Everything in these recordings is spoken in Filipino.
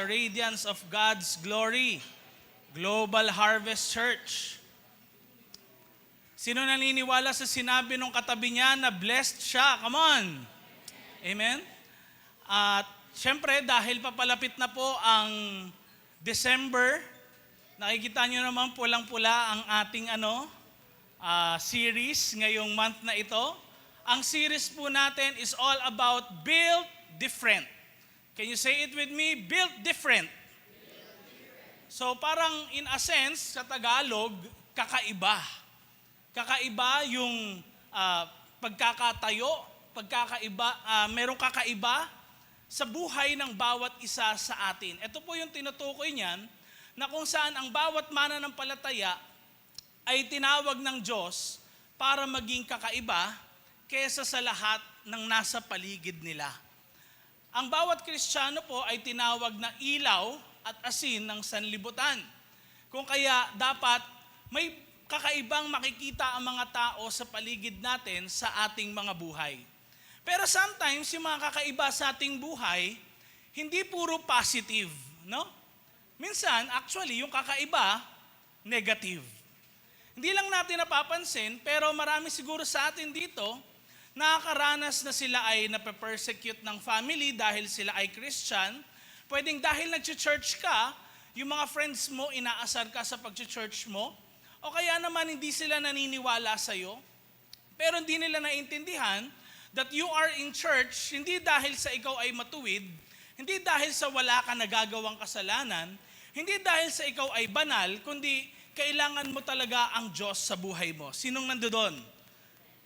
sa Radiance of God's Glory, Global Harvest Church. Sino naniniwala sa sinabi nung katabi niya na blessed siya? Come on! Amen? At syempre, dahil papalapit na po ang December, nakikita nyo naman pulang-pula ang ating series ngayong month na ito. Ang series po natin is all about Built Different. Can you say it with me? Built different. So parang in a sense, sa Tagalog, kakaiba. Kakaiba yung pagkakatayo, merong kakaiba sa buhay ng bawat isa sa atin. Ito po yung tinutukoy niyan, na kung saan ang bawat mananampalataya ay tinawag ng Diyos para maging kakaiba kaysa sa lahat ng nasa paligid nila. Ang bawat Kristiyano po ay tinawag na ilaw at asin ng sanlibutan. Kung kaya dapat may kakaibang makikita ang mga tao sa paligid natin sa ating mga buhay. Pero sometimes yung mga kakaiba sa ating buhay, hindi puro positive, no? Minsan, actually, yung kakaiba, negative. Hindi lang natin napapansin, pero marami siguro sa atin dito, nakakaranas na sila ay nape-persecute ng family dahil sila ay Christian. Pwedeng dahil nag-church ka, yung mga friends mo, inaasar ka sa pag-church mo, o kaya naman hindi sila naniniwala sa'yo, pero hindi nila naintindihan that you are in church, hindi dahil sa ikaw ay matuwid, hindi dahil sa wala ka nagagawang kasalanan, hindi dahil sa ikaw ay banal, kundi kailangan mo talaga ang Diyos sa buhay mo. Sinong nandoon?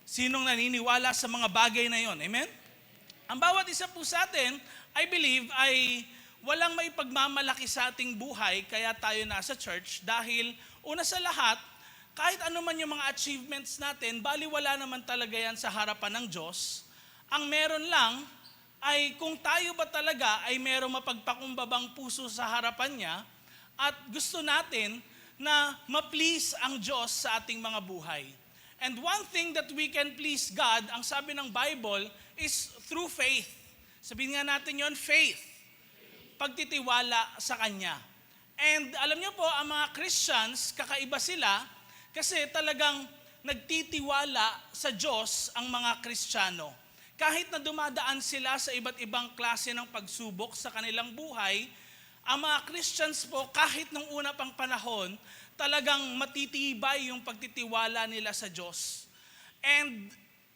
Sinong naniniwala sa mga bagay na yon? Amen? Ang bawat isa po sa atin, I believe, ay walang may pagmamalaki sa ating buhay kaya tayo nasa church dahil una sa lahat, kahit ano man yung mga achievements natin, baliwala naman talaga yan sa harapan ng Diyos. Ang meron lang ay kung tayo ba talaga ay merong mapagpakumbabang puso sa harapan niya at gusto natin na ma-please ang Diyos sa ating mga buhay. And one thing that we can please God, ang sabi ng Bible, is through faith. Sabihin nga natin yon, faith. Pagtitiwala sa Kanya. And alam niyo po, ang mga Christians, kakaiba sila kasi talagang nagtitiwala sa Diyos ang mga Kristiyano. Kahit na dumadaan sila sa iba't ibang klase ng pagsubok sa kanilang buhay, ang mga Christians po, kahit nung una pang panahon, talagang matitibay yung pagtitiwala nila sa Diyos. And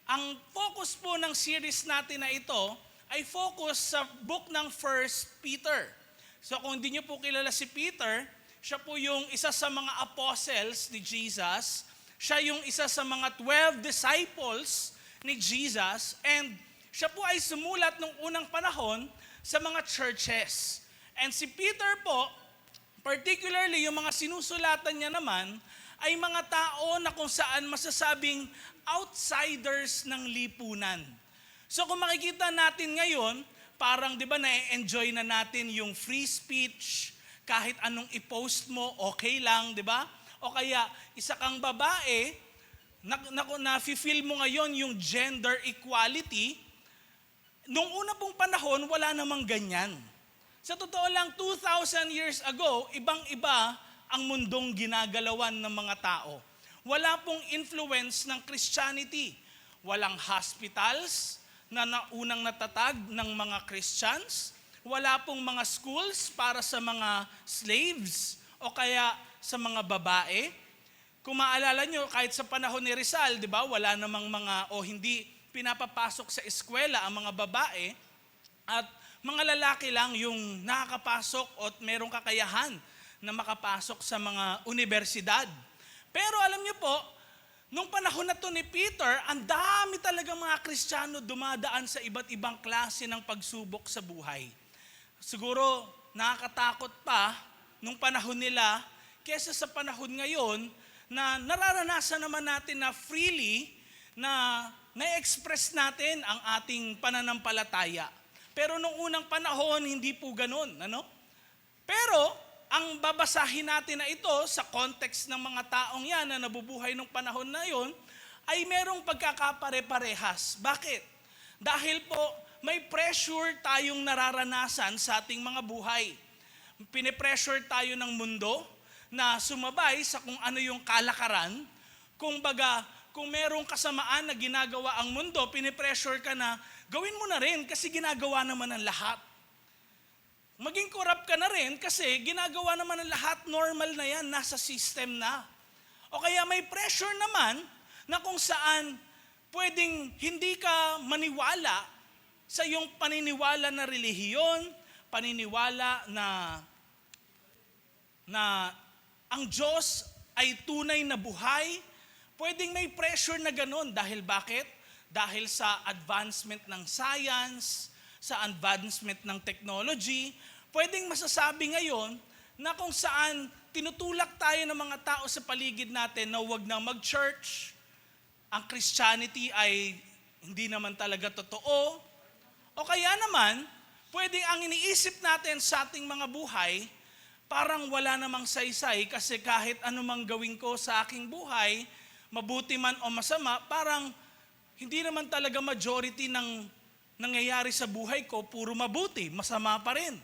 ang focus po ng series natin na ito ay focus sa book ng 1 Peter. So kung hindi niyo po kilala si Peter, siya po yung isa sa mga apostles ni Jesus. Siya yung isa sa mga 12 disciples ni Jesus. And siya po ay sumulat nung unang panahon sa mga churches. And si Peter po, particularly yung mga sinusulatan niya naman, ay mga tao na kung saan masasabing outsiders ng lipunan. So kung makikita natin ngayon, parang di ba na-enjoy na natin yung free speech, kahit anong i-post mo, okay lang, di ba? O kaya isa kang babae, na-feel mo ngayon yung gender equality, nung una pong panahon, wala namang ganyan. Sa totoo lang, 2,000 years ago, ibang-iba ang mundong ginagalawan ng mga tao. Wala pong influence ng Christianity. Walang hospitals na unang natatag ng mga Christians. Wala pong mga schools para sa mga slaves o kaya sa mga babae. Kung maalala nyo, kahit sa panahon ni Rizal, di ba, wala namang hindi pinapapasok sa eskwela ang mga babae at mga lalaki lang yung nakakapasok at merong kakayahan na makapasok sa mga universidad. Pero alam niyo po, nung panahon na to ni Peter, ang dami talaga mga Kristiyano dumadaan sa iba't ibang klase ng pagsubok sa buhay. Siguro nakakatakot pa nung panahon nila kesa sa panahon ngayon na nararanasan naman natin na freely na na-express natin ang ating pananampalataya. Pero nung unang panahon, hindi po ganun. Pero, ang babasahin natin na ito sa context ng mga taong yan na nabubuhay nung panahon na yon, ay merong pagkakapare-parehas. Bakit? Dahil po, may pressure tayong nararanasan sa ating mga buhay. Pinipressure tayo ng mundo na sumabay sa kung ano yung kalakaran. Kung baga, kung merong kasamaan na ginagawa ang mundo, pinipressure ka na gawin mo na rin kasi ginagawa naman ng lahat. Maging corrupt ka na rin kasi ginagawa naman ng lahat, normal na yan, nasa system na. O kaya may pressure naman na kung saan pwedeng hindi ka maniwala sa iyong paniniwala na relihiyon, paniniwala na ang Diyos ay tunay na buhay. Pwedeng may pressure na ganun. Dahil bakit? Dahil sa advancement ng science, sa advancement ng technology. Pwedeng masasabi ngayon na kung saan tinutulak tayo ng mga tao sa paligid natin na huwag na mag-church. Ang Christianity ay hindi naman talaga totoo. O kaya naman, pwedeng ang iniisip natin sa ating mga buhay, parang wala namang saysay kasi kahit anumang gawin ko sa aking buhay, mabuti man o masama, parang hindi naman talaga majority ng nangyayari sa buhay ko, puro mabuti, masama pa rin.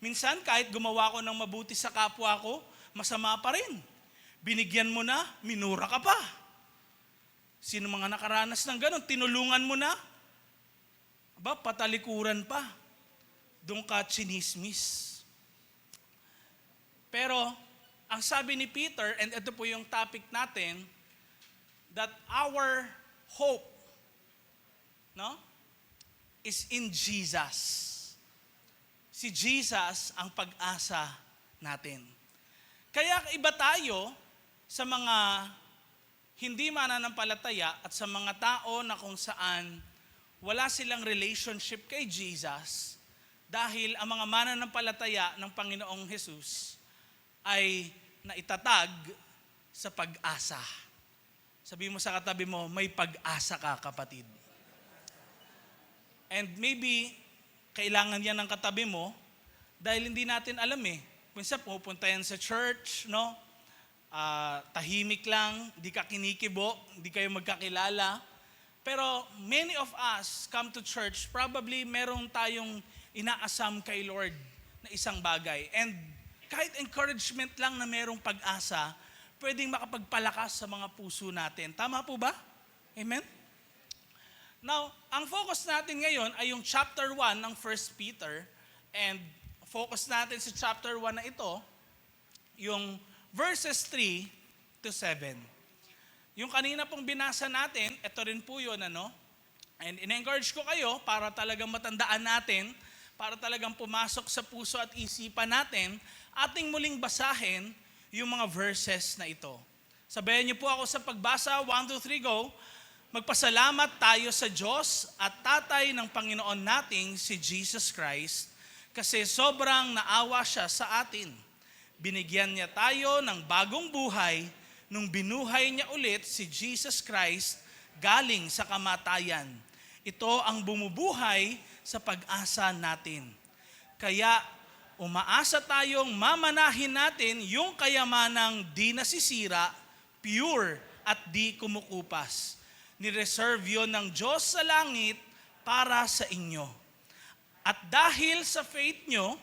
Minsan kahit gumawa ko ng mabuti sa kapwa ko, masama pa rin. Binigyan mo na, minura ka pa. Sino mga nakaranas ng ganun? Tinulungan mo na, patalikuran pa. Doon ka chinismis. Pero, ang sabi ni Peter, and ito po yung topic natin, that our hope, is in Jesus. Si Jesus ang pag-asa natin. Kaya iba tayo sa mga hindi mananampalataya at sa mga tao na kung saan wala silang relationship kay Jesus dahil ang mga mananampalataya ng Panginoong Jesus ay naitatag sa pag-asa. Sabi mo sa katabi mo, may pag-asa ka, kapatid. And maybe, kailangan yan ng katabi mo dahil hindi natin alam Minsan pupunta yan sa church, tahimik lang, di ka kinikibo, di kayo magkakilala. Pero many of us come to church, probably merong tayong inaasam kay Lord na isang bagay. And kahit encouragement lang na merong pag-asa, pwedeng makapagpalakas sa mga puso natin. Tama po ba? Amen? Now, ang focus natin ngayon ay yung chapter 1 ng 1 Peter. And focus natin sa chapter 1 na ito, yung verses 3 to 7. Yung kanina pong binasa natin, ito rin po yun, And in-encourage ko kayo para talagang matandaan natin, para talagang pumasok sa puso at isipan natin, ating muling basahin yung mga verses na ito. Sabayan niyo po ako sa pagbasa, 1, 2, 3, go. Magpasalamat tayo sa Diyos at Tatay ng Panginoon nating si Jesus Christ kasi sobrang naawa siya sa atin. Binigyan niya tayo ng bagong buhay nung binuhay niya ulit si Jesus Christ galing sa kamatayan. Ito ang bumubuhay sa pag-asa natin. Kaya umaasa tayong mamanahin natin yung kayamanang di nasisira, pure at di kumukupas. Nireserve yun ng Diyos sa langit para sa inyo. At dahil sa faith nyo,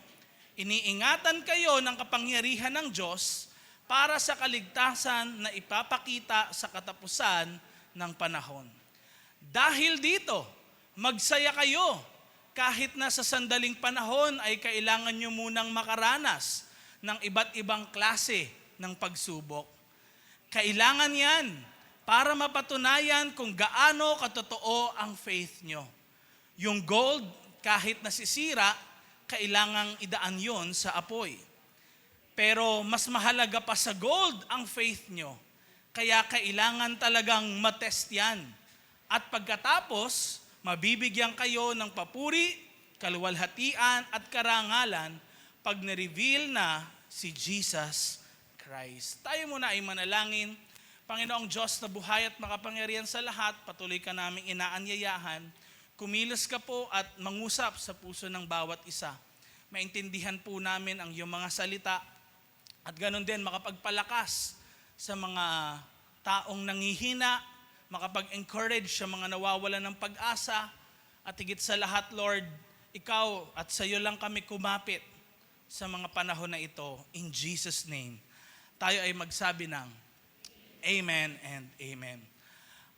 iniingatan kayo ng kapangyarihan ng Diyos para sa kaligtasan na ipapakita sa katapusan ng panahon. Dahil dito, magsaya kayo kahit na sa sandaling panahon ay kailangan nyo munang makaranas ng iba't ibang klase ng pagsubok. Kailangan yan para mapatunayan kung gaano katotoo ang faith nyo. Yung gold, kahit nasisira, kailangang idaan yon sa apoy. Pero mas mahalaga pa sa gold ang faith nyo. Kaya kailangan talagang matest yan. At pagkatapos, mabibigyan kayo ng papuri, kaluwalhatian at karangalan pag na-reveal na si Jesus Christ. Tayo muna ay manalangin. Panginoong Diyos na buhay at makapangyarihan sa lahat, patuloy ka naming inaanyayahan. Kumilos ka po at mangusap sa puso ng bawat isa. Maintindihan po namin ang iyong mga salita at ganun din makapagpalakas sa mga taong nangihina, makapag-encourage sa mga nawawalan ng pag-asa, at higit sa lahat, Lord, ikaw at sa iyo lang kami kumapit sa mga panahon na ito. In Jesus' name, tayo ay magsabi ng Amen and Amen.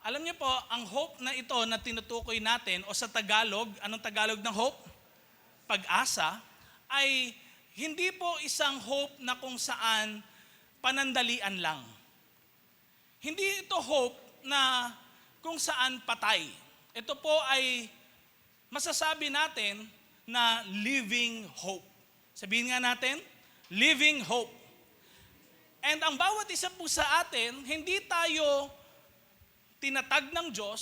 Alam niyo po, ang hope na ito na tinutukoy natin, o sa Tagalog, anong Tagalog ng hope? Pag-asa, ay hindi po isang hope na kung saan panandalian lang. Hindi ito hope na kung saan patay. Ito po ay masasabi natin na living hope. Sabihin nga natin, living hope. And ang bawat isa po sa atin, hindi tayo tinatag ng Diyos,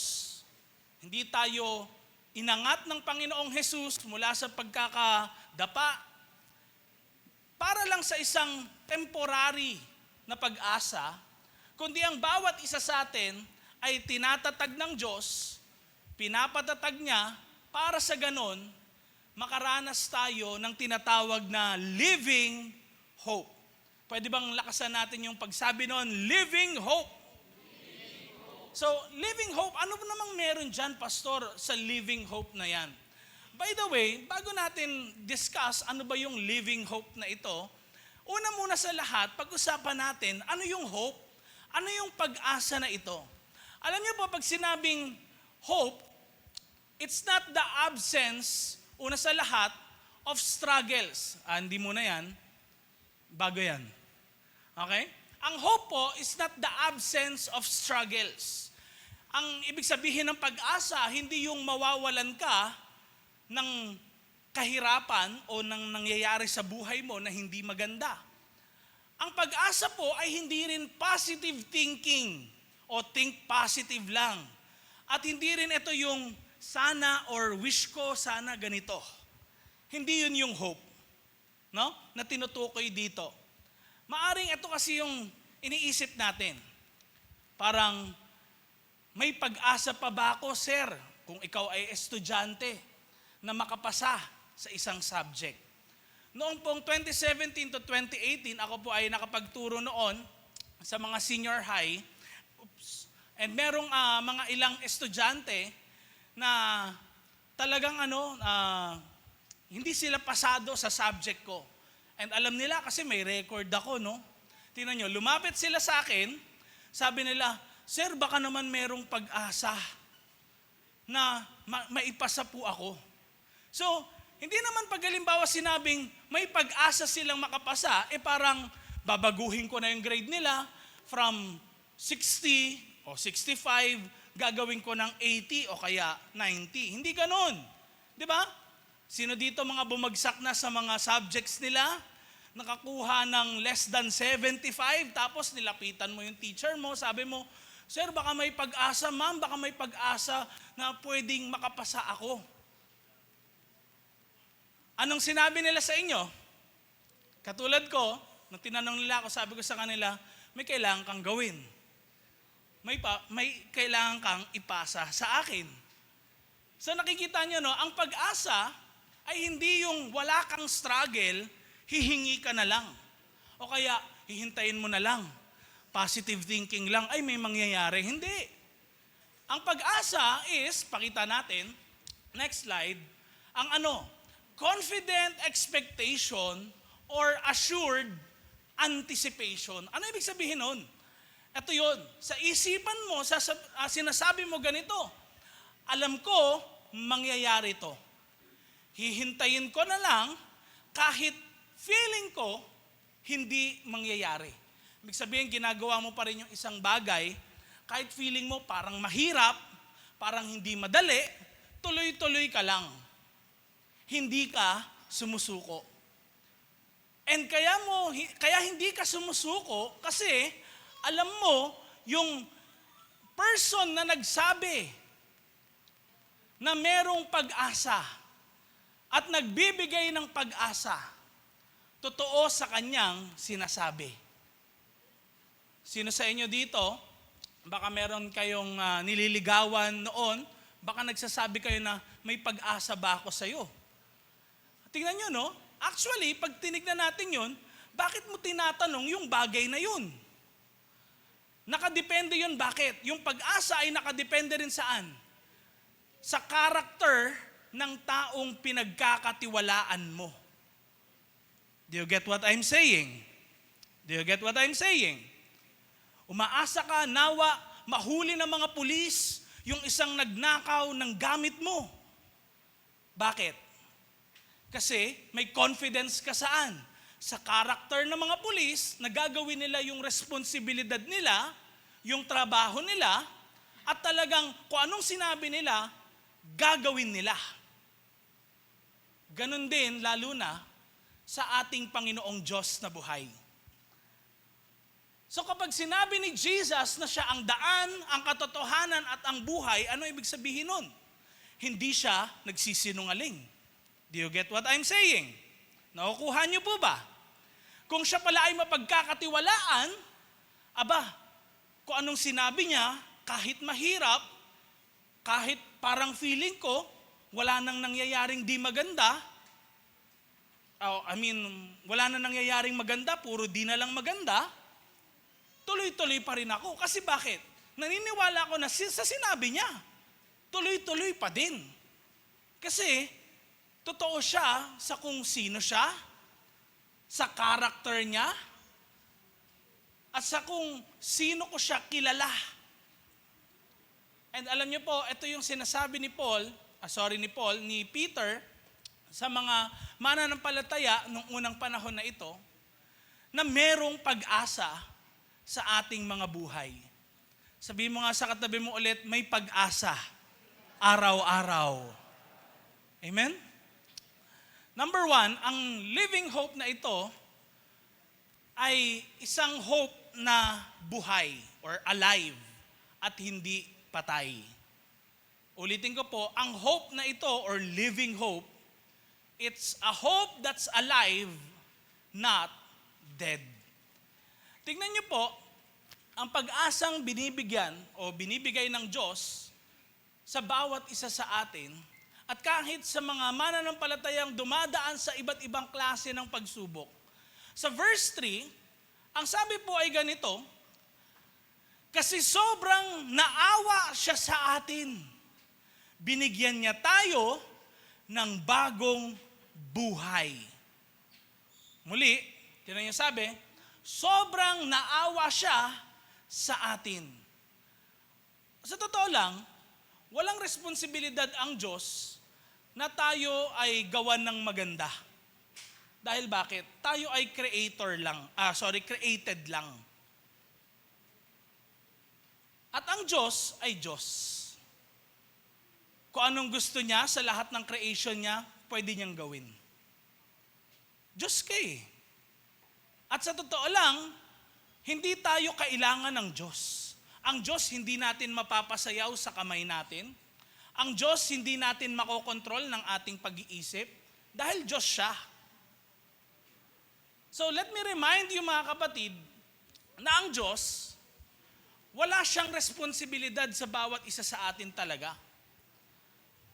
hindi tayo inangat ng Panginoong Jesus mula sa pagkakadapa para lang sa isang temporary na pag-asa, kundi ang bawat isa sa atin ay tinatatag ng Diyos, pinapatatag niya para sa ganon, makaranas tayo ng tinatawag na living hope. Pwede bang lakasan natin yung pagsabi noon, living hope? So, living hope, ano namang meron dyan, Pastor, sa living hope na yan? By the way, bago natin discuss ano ba yung living hope na ito, una muna sa lahat, pag-usapan natin, ano yung hope? Ano yung pag-asa na ito? Alam niyo po, pag sinabing hope, it's not the absence, una sa lahat, of struggles. Hindi muna yan. Bago yan. Okay? Ang hope po is not the absence of struggles. Ang ibig sabihin ng pag-asa, hindi yung mawawalan ka ng kahirapan o ng nangyayari sa buhay mo na hindi maganda. Ang pag-asa po ay hindi rin positive thinking o think positive lang. At hindi rin ito yung sana or wish ko sana ganito. Hindi yun yung hope, no? Na tinutukoy dito. Maaring ito kasi yung iniisip natin. Parang, may pag-asa pa ba ako, sir, kung ikaw ay estudyante na makapasa sa isang subject? Noong pong 2017 to 2018, ako po ay nakapagturo noon sa mga senior high. And merong mga ilang estudyante na talagang hindi sila pasado sa subject ko. And alam nila kasi may record ako, no? Tingnan nyo, lumapit sila sa akin, sabi nila, sir, baka naman merong pag-asa na maipasa po ako. So, hindi naman pag halimbawa sinabing may pag-asa silang makapasa, parang babaguhin ko na yung grade nila from 60 o 65, gagawin ko ng 80 o kaya 90. Hindi ganun. Di ba? Sino dito mga bumagsak na sa mga subjects nila? Nakakuha ng less than 75, tapos nilapitan mo yung teacher mo, sabi mo, sir, baka may pag-asa, ma'am, baka may pag-asa na pwedeng makapasa ako. Anong sinabi nila sa inyo? Katulad ko, nung tinanong nila ako, sabi ko sa kanila, may kailangan kang gawin. May kailangan kang ipasa sa akin. So nakikita nyo, no, ang pag-asa ay hindi yung wala kang struggle, hihingi ka na lang. O kaya, hihintayin mo na lang. Positive thinking lang, ay may mangyayari. Hindi. Ang pag-asa is, pakita natin, next slide, ang confident expectation or assured anticipation. Ano ibig sabihin nun? Ito yun. Sa isipan mo, sinasabi mo ganito, alam ko, mangyayari to. Hihintayin ko na lang kahit feeling ko, hindi mangyayari. Ibig sabihin, ginagawa mo pa rin yung isang bagay, kahit feeling mo parang mahirap, parang hindi madali, tuloy-tuloy ka lang. Hindi ka sumusuko. And kaya hindi ka sumusuko kasi alam mo yung person na nagsabi na merong pag-asa at nagbibigay ng pag-asa, totoo sa kanyang sinasabi. Sino sa inyo dito, baka meron kayong nililigawan noon, baka nagsasabi kayo na may pag-asa ba ako sa'yo? Tingnan nyo, no? Actually, pag tinignan natin yun, bakit mo tinatanong yung bagay na yun? Nakadepende yun, bakit? Yung pag-asa ay nakadepende rin saan? Sa karakter ng taong pinagkakatiwalaan mo. Do you get what I'm saying? Do you get what I'm saying? Umaasa ka, nawa, mahuli ng mga pulis yung isang nagnakaw ng gamit mo. Bakit? Kasi may confidence ka saan? Sa karakter ng mga pulis na gagawin nila yung responsibilidad nila, yung trabaho nila, at talagang kung anong sinabi nila, gagawin nila. Ganon din, lalo na sa ating Panginoong Diyos na buhay. So kapag sinabi ni Jesus na siya ang daan, ang katotohanan at ang buhay, ano ibig sabihin nun? Hindi siya nagsisinungaling. Do you get what I'm saying? Nakukuha niyo po ba? Kung siya pala ay mapagkakatiwalaan, kung anong sinabi niya, kahit mahirap, kahit parang feeling ko, wala nang nangyayaring di maganda, wala nang nangyayaring maganda, puro di na lang maganda, tuloy-tuloy pa rin ako. Kasi bakit? Naniniwala ako na sa sinabi niya, tuloy-tuloy pa din. Kasi, totoo siya sa kung sino siya, sa karakter niya, at sa kung sino ko siya kilala. And alam niyo po, ito yung sinasabi ni Peter, sa mga mananampalataya nung unang panahon na ito, na merong pag-asa sa ating mga buhay. Sabihin mo nga sa katabi mo ulit, may pag-asa. Araw-araw. Amen? Number 1, ang living hope na ito ay isang hope na buhay or alive at hindi patay. Ulitin ko po, ang hope na ito or living hope, it's a hope that's alive, not dead. Tingnan niyo po, ang pag-asang binibigay ng Diyos sa bawat isa sa atin, at kahit sa mga mananampalatayang dumadaan sa iba't ibang klase ng pagsubok. Sa verse 3, ang sabi po ay ganito, kasi sobrang naawa siya sa atin. Binigyan niya tayo ng bagong buhay. Muli, tinan niyo sabi, sobrang naawa siya sa atin. Sa totoo lang, walang responsibilidad ang Diyos na tayo ay gawan ng maganda. Dahil bakit? Tayo ay created lang. At ang Diyos ay Diyos. Kung anong gusto niya sa lahat ng creation niya, pwede niyang gawin. Diyos ka eh. At sa totoo lang, hindi tayo kailangan ng Diyos. Ang Diyos hindi natin mapapasayaw sa kamay natin. Ang Diyos hindi natin makokontrol ng ating pag-iisip dahil Diyos siya. So let me remind you mga kapatid na ang Diyos, wala siyang responsibilidad sa bawat isa sa atin talaga.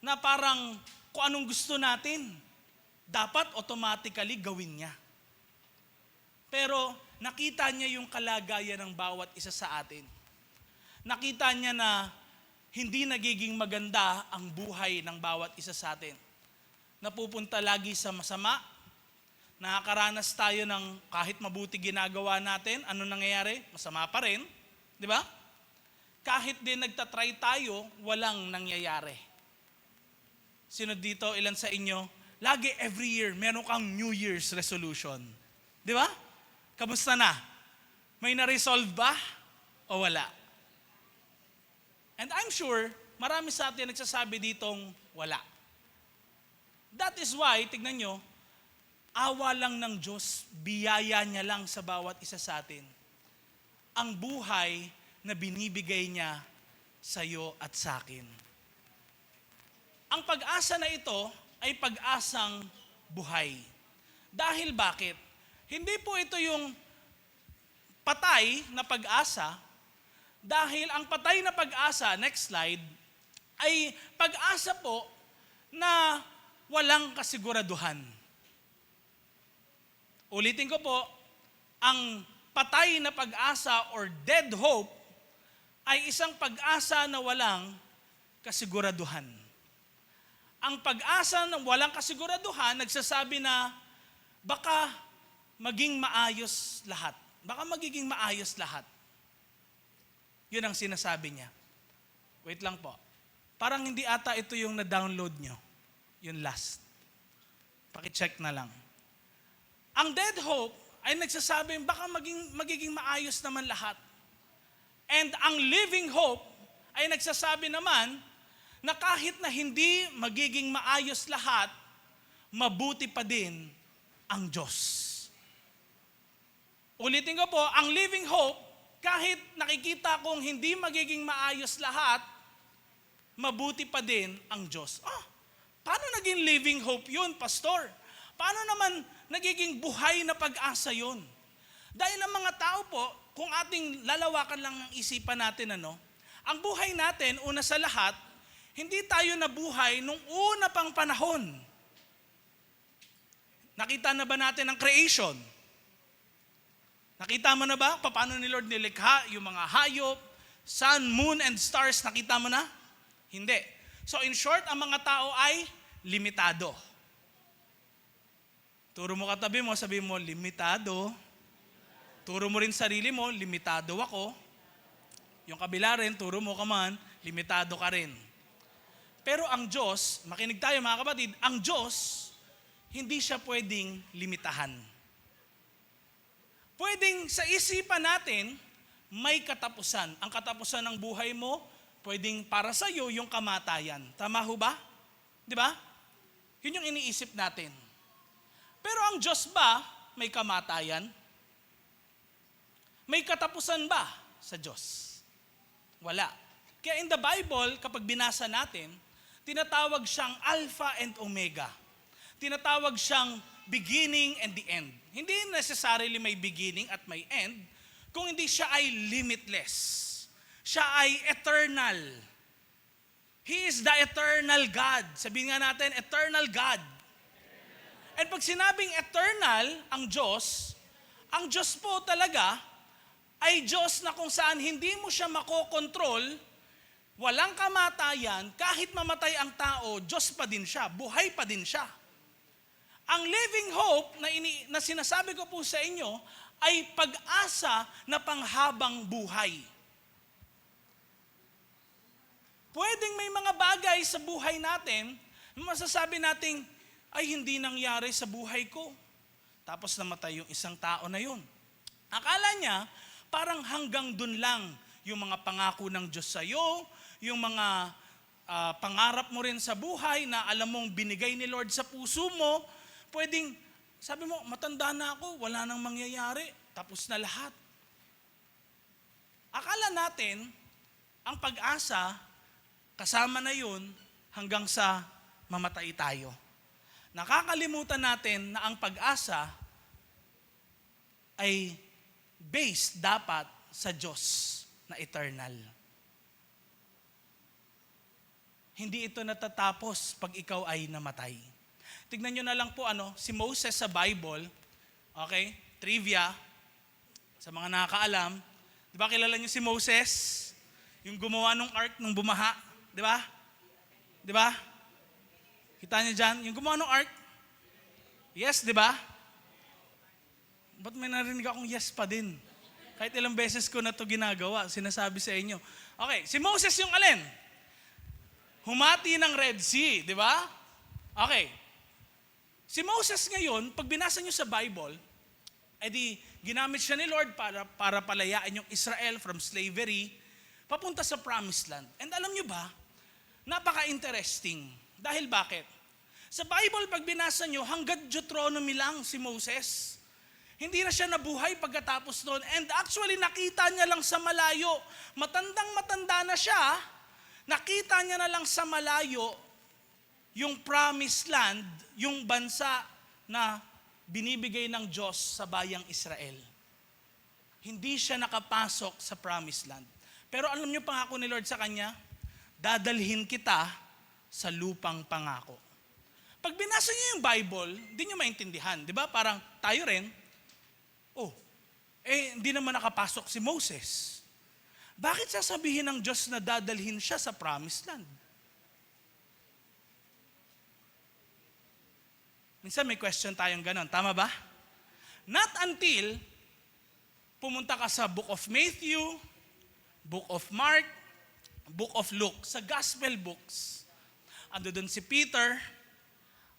Na parang kung anong gusto natin, dapat automatically gawin niya. Pero nakita niya yung kalagayan ng bawat isa sa atin. Nakita niya na hindi nagiging maganda ang buhay ng bawat isa sa atin. Napupunta lagi sa masama. Nakakaranas tayo ng kahit mabuti ginagawa natin, ano nangyayari? Masama pa rin. Di ba? Kahit din nagtatry tayo, walang nangyayari. Sino dito, ilan sa inyo, lagi every year, meron kang New Year's resolution. Di ba? Kamusta na? May na-resolve ba? O wala? And I'm sure, marami sa atin nagsasabi ditong wala. That is why, tignan nyo, awa lang ng Diyos, biyaya niya lang sa bawat isa sa atin. Ang buhay na binibigay niya sa iyo at sa akin. Ang pag-asa na ito ay pag-asang buhay. Dahil bakit? Hindi po ito yung patay na pag-asa, dahil ang patay na pag-asa, next slide, ay pag-asa po na walang kasiguraduhan. Ulitin ko po, ang patay na pag-asa or dead hope ay isang pag-asa na walang kasiguraduhan. Ang pag-asa na walang kasiguraduhan, nagsasabi na baka maging maayos lahat. Baka magiging maayos lahat. Yun ang sinasabi niya. Wait lang po. Parang hindi ata ito yung na-download nyo. Yung last. Pakicheck na lang. Ang dead hope ay nagsasabing baka magiging maayos naman lahat. And ang living hope ay nagsasabi naman na kahit na hindi magiging maayos lahat, mabuti pa din ang Diyos. Ulitin ko po, ang living hope, kahit nakikita kong hindi magiging maayos lahat, mabuti pa din ang Diyos. Paano naging living hope yun, Pastor? Paano naman nagiging buhay na pag-asa yun? Dahil ang mga tao po, kung ating lalawakan lang ang isipan natin, ang buhay natin, una sa lahat, hindi tayo nabuhay nung una pang panahon. Nakita na ba natin ang creation? Nakita mo na ba paano ni Lord nilikha yung mga hayop, sun, moon, and stars? Nakita mo na? Hindi. So in short, ang mga tao ay limitado. Turo mo katabi mo, sabi mo, limitado. Turo mo rin sarili mo, limitado ako. Yung kabila rin, turo mo ka man, limitado ka rin. Pero ang Diyos, makinig tayo mga kapatid, ang Diyos, hindi siya pwedeng limitahan. Pwedeng sa isipan natin, may katapusan. Ang katapusan ng buhay mo, pwedeng para sa iyo yung kamatayan. Tama ho ba? Di ba? Yun yung iniisip natin. Pero ang Diyos ba, may kamatayan? May katapusan ba sa Diyos? Wala. Kaya in the Bible, kapag binasa natin, tinatawag siyang Alpha and Omega. Tinatawag siyang beginning and the end. Hindi necessarily may beginning at may end, kung hindi siya ay limitless. Siya ay eternal. He is the eternal God. Sabihin nga natin, eternal God. And pag sinabing eternal, ang Diyos po talaga ay Diyos na kung saan hindi mo siya makokontrol, walang kamatayan, kahit mamatay ang tao, Diyos pa din siya, buhay pa din siya. Ang living hope na sinasabi ko po sa inyo ay pag-asa na panghabang buhay. Pwedeng may mga bagay sa buhay natin na masasabi nating, ay hindi nangyari sa buhay ko. Tapos namatay yung isang tao na yun. Akala niya, parang hanggang dun lang yung mga pangako ng Diyos sa iyo, yung mga pangarap mo rin sa buhay na alam mong binigay ni Lord sa puso mo, pwedeng, sabi mo, matanda na ako, wala nang mangyayari, tapos na lahat. Akala natin, ang pag-asa, kasama na yun hanggang sa mamatay tayo. Nakakalimutan natin na ang pag-asa ay based dapat sa Diyos na eternal. Hindi ito natatapos pag ikaw ay namatay. Tignan nyo na lang po si Moses sa Bible, okay? Trivia, sa mga nakakaalam. Di ba kilala nyo si Moses? Yung gumawa ng ark nung bumaha. Di ba? Di ba? Kita nyo dyan? Yung gumawa ng ark? Yes, di ba? Ba't may narinig akong yes pa din? Kahit ilang beses ko na ito ginagawa, sinasabi sa inyo. Okay, si Moses yung alin? Humati ng Red Sea, di ba? Okay. Si Moses ngayon, pag binasa nyo sa Bible, edi ginamit siya ni Lord para palayain yung Israel from slavery, papunta sa Promised Land. And alam nyo ba, napaka-interesting. Dahil bakit? Sa Bible, pag binasa nyo, hanggang Deuteronomy lang si Moses. Hindi na siya nabuhay pagkatapos noon. And actually, nakita niya lang sa malayo. Matandang-matanda na siya, nakita niya na lang sa malayo yung promised land, yung bansa na binibigay ng Diyos sa bayang Israel. Hindi siya nakapasok sa promised land. Pero alam niyo pangako ni Lord sa kanya, dadalhin kita sa lupang pangako. Pag binasa niyo yung Bible, hindi niyo maintindihan. Di ba? Parang tayo rin, hindi naman nakapasok si Moses. Bakit sasabihin ng Diyos na dadalhin siya sa promised land? Minsan may question tayong ganon. Tama ba? Not until pumunta ka sa Book of Matthew, Book of Mark, Book of Luke, sa Gospel books. Andun si Peter,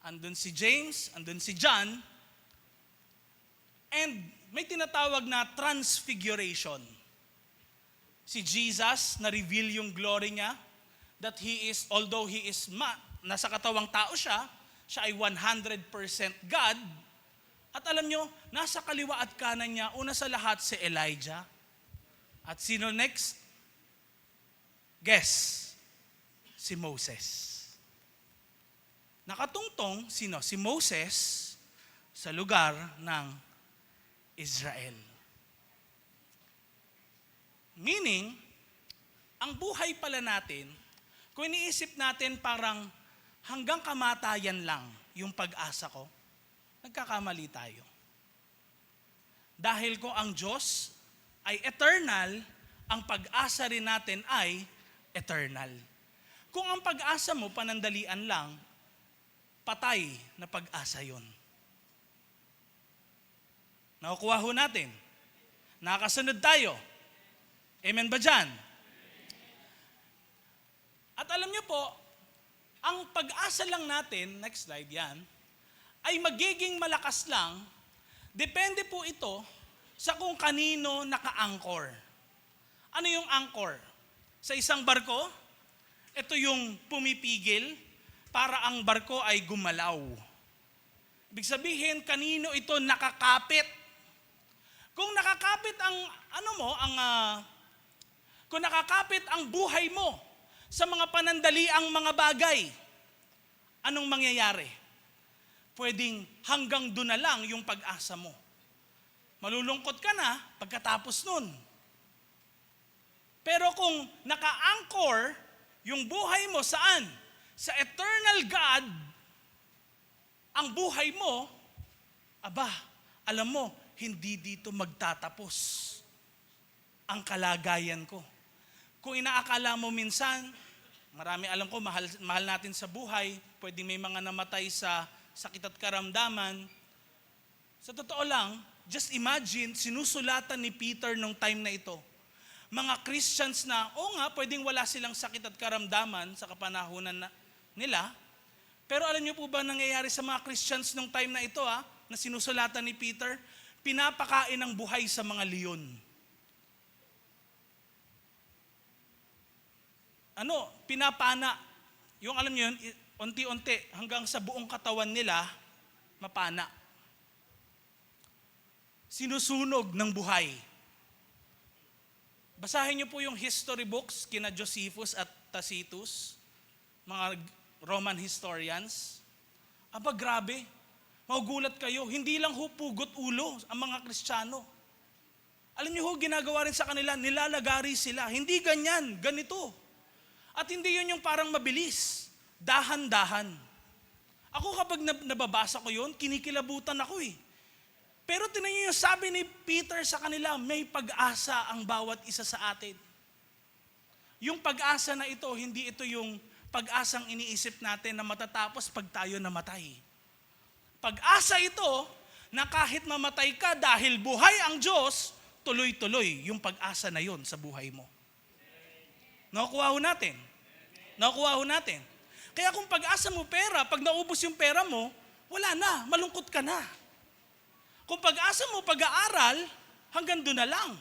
andun si James, andun si John, and may tinatawag na transfiguration. Si Jesus, na-reveal yung glory niya, that He is, although He is nasa katawang tao siya ay 100% God. At alam nyo, nasa kaliwa at kanan niya, una sa lahat si Elijah. At sino next? Guess, si Moses. Nakatungtong, sino? Si Moses sa lugar ng Israel. Meaning, ang buhay pala natin, kung iniisip natin parang hanggang kamatayan lang yung pag-asa ko, nagkakamali tayo. Dahil kung ang Diyos ay eternal, ang pag-asa rin natin ay eternal. Kung ang pag-asa mo panandalian lang, patay na pag-asa yun. Nakukuha ho natin. Nakakasunod tayo. Amen ba dyan? At alam niyo po, ang pag-asa lang natin, next slide yan, ay magiging malakas lang, depende po ito sa kung kanino naka-anchor. Ano yung anchor? Sa isang barko, ito yung pumipigil para ang barko ay gumalaw. Ibig sabihin, kanino ito nakakapit? Kung nakakapit kung nakakapit ang buhay mo sa mga panandaliang mga bagay, anong mangyayari? Pwedeng hanggang doon na lang yung pag-asa mo. Malulungkot ka na pagkatapos nun. Pero kung naka-anchor yung buhay mo saan? Sa eternal God, ang buhay mo, alam mo, hindi dito magtatapos ang kalagayan ko. Kung inaakala mo minsan, marami alam ko, mahal natin sa buhay, pwedeng may mga namatay sa sakit at karamdaman. Sa totoo lang, just imagine, sinusulatan ni Peter nung time na ito. Mga Christians na, pwedeng wala silang sakit at karamdaman sa kapanahunan nila. Pero alam niyo po ba nangyayari sa mga Christians nung time na ito, na sinusulatan ni Peter? Pinapakain ng buhay sa mga leon. Pinapana. Yung alam niyo yun, unti-unti hanggang sa buong katawan nila, mapana. Sinusunog ng buhay. Basahin niyo po yung history books kina Josephus at Tacitus, mga Roman historians. Grabe. Magugulat kayo. Hindi lang pugot ulo ang mga Kristiyano. Alam niyo ginagawa rin sa kanila, nilalagari sila. Hindi ganyan, ganito. At hindi yun yung parang mabilis. Dahan-dahan. Ako kapag nababasa ko yun, kinikilabutan ako eh. Pero tinan niyo yung sabi ni Peter sa kanila, may pag-asa ang bawat isa sa atin. Yung pag-asa na ito, hindi ito yung pag-asang iniisip natin na matatapos pag tayo namatay. Pag-asa ito na kahit mamatay ka dahil buhay ang Diyos, tuloy-tuloy yung pag-asa na yon sa buhay mo. Nakukuha ho natin. Kaya kung pag-asa mo pera, pag naubos yung pera mo, wala na, malungkot ka na. Kung pag-asa mo pag-aaral, hanggang doon na lang.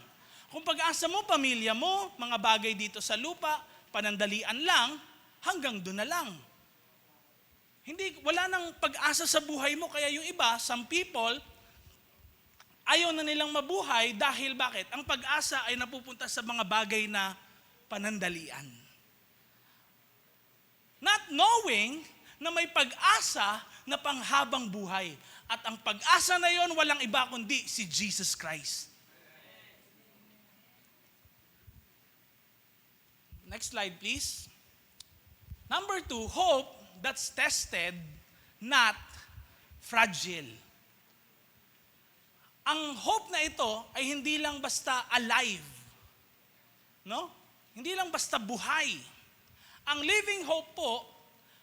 Kung pag-asa mo pamilya mo, mga bagay dito sa lupa, panandalian lang, hanggang doon na lang. Wala nang pag-asa sa buhay mo, kaya yung iba, some people, ayaw na nilang mabuhay dahil bakit? Ang pag-asa ay napupunta sa mga bagay na panandalian. Not knowing na may pag-asa na panghabang buhay. At ang pag-asa na yon walang iba kundi si Jesus Christ. Next slide please. Number 2, hope that's tested, not fragile. Ang hope na ito ay hindi lang basta alive. No? Hindi lang basta buhay. Ang living hope po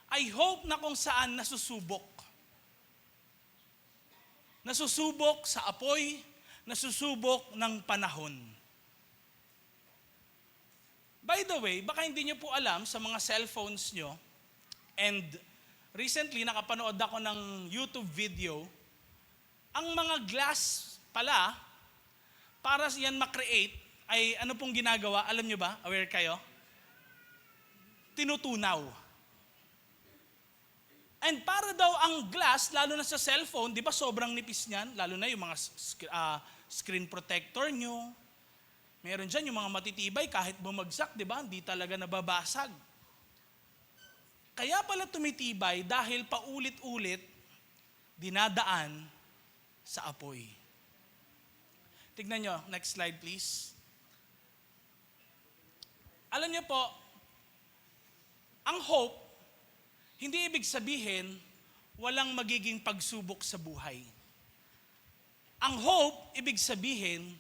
ay hope na kung saan nasusubok. nasusubok sa apoy, nasusubok ng panahon. By the way, baka hindi nyo po alam sa mga cellphones nyo, and recently nakapanood ako ng YouTube video, ang mga glass pala, para yan makreate, ay ano pong ginagawa? Alam nyo ba? Aware kayo? Tinutunaw. And para daw ang glass, lalo na sa cellphone, di ba sobrang nipis niyan? Lalo na yung mga screen protector nyo. Meron dyan yung mga matitibay, kahit bumagsak, di ba? Hindi talaga nababasag. Kaya pala tumitibay dahil paulit-ulit dinadaan sa apoy. Tignan nyo, next slide please. Alam nyo po, ang hope, hindi ibig sabihin walang magiging pagsubok sa buhay. Ang hope, ibig sabihin,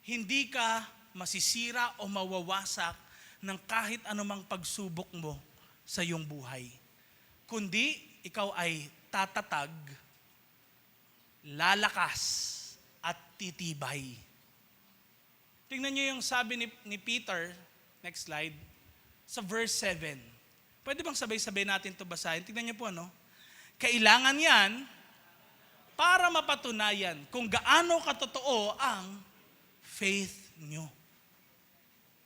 hindi ka masisira o mawawasak ng kahit anumang pagsubok mo sa iyong buhay. Kundi, ikaw ay tatatag, lalakas, at titibay. Tingnan niyo yung sabi ni Peter, next slide, sa verse 7. Pwede bang sabay-sabay natin ito basahin? Tingnan niyo po, ano? Kailangan yan para mapatunayan kung gaano katotoo ang faith nyo.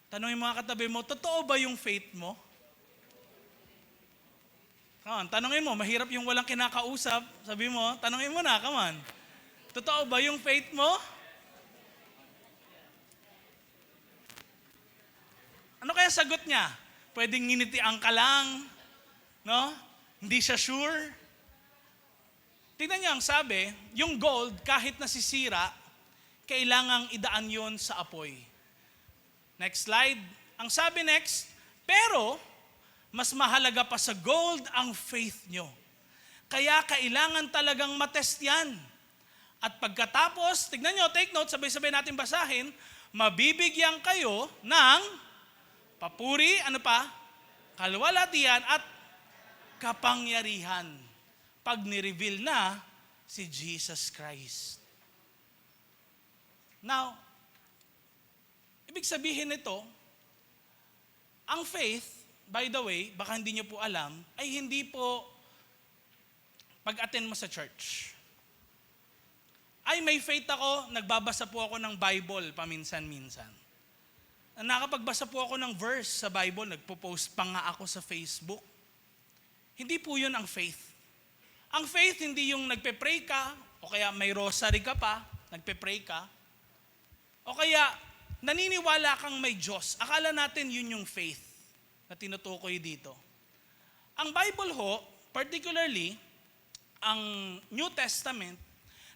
Tanungin mga katabi mo, totoo ba yung faith mo? Come on, tanungin mo, mahirap yung walang kinakausap. Sabi mo, tanungin mo na, come on. Totoo ba yung faith mo? Ano kaya sagot niya? Pwedeng nginitian ka lang, no? Hindi siya sure. Tingnan niyo ang sabi, yung gold, kahit nasisira, kailangang idaan yon sa apoy. Next slide. Ang sabi next, pero mas mahalaga pa sa gold ang faith nyo. Kaya kailangan talagang matest yan. At pagkatapos, tignan nyo, take note, sabay-sabay natin basahin, mabibigyan kayo ng papuri, ano pa? Kaluwalhatian at kapangyarihan. Pag ni-reveal na si Jesus Christ. Now, ibig sabihin nito, ang faith, by the way, baka hindi nyo po alam, ay hindi po pag-attend mo sa church. Ay, may faith ako, nagbabasa po ako ng Bible paminsan-minsan. Nakapagbasa po ako ng verse sa Bible, nagpo-post pa nga ako sa Facebook. Hindi po yun ang faith. Ang faith, hindi yung nagpe-pray ka, o kaya may rosary ka pa, nagpe-pray ka, o kaya, naniniwala kang may Diyos. Akala natin yun yung faith na tinutukoy dito. Ang Bible ho, particularly, ang New Testament,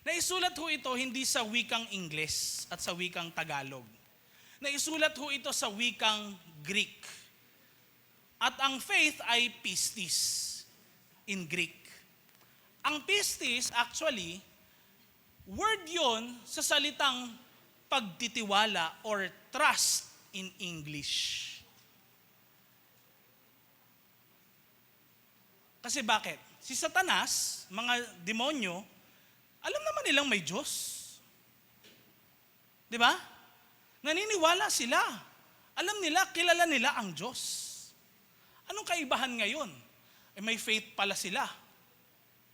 naisulat ho ito hindi sa wikang Ingles at sa wikang Tagalog. Naisulat ho ito sa wikang Greek. At ang faith ay pistis in Greek. Ang pistis, actually, word yon sa salitang pagtitiwala or trust in English. Kasi bakit? Si Satanas, mga demonyo, alam naman nilang may Diyos. Di ba? Naniniwala sila. Alam nila, kilala nila ang Diyos. Anong kaibahan ngayon? Eh, may faith pala sila.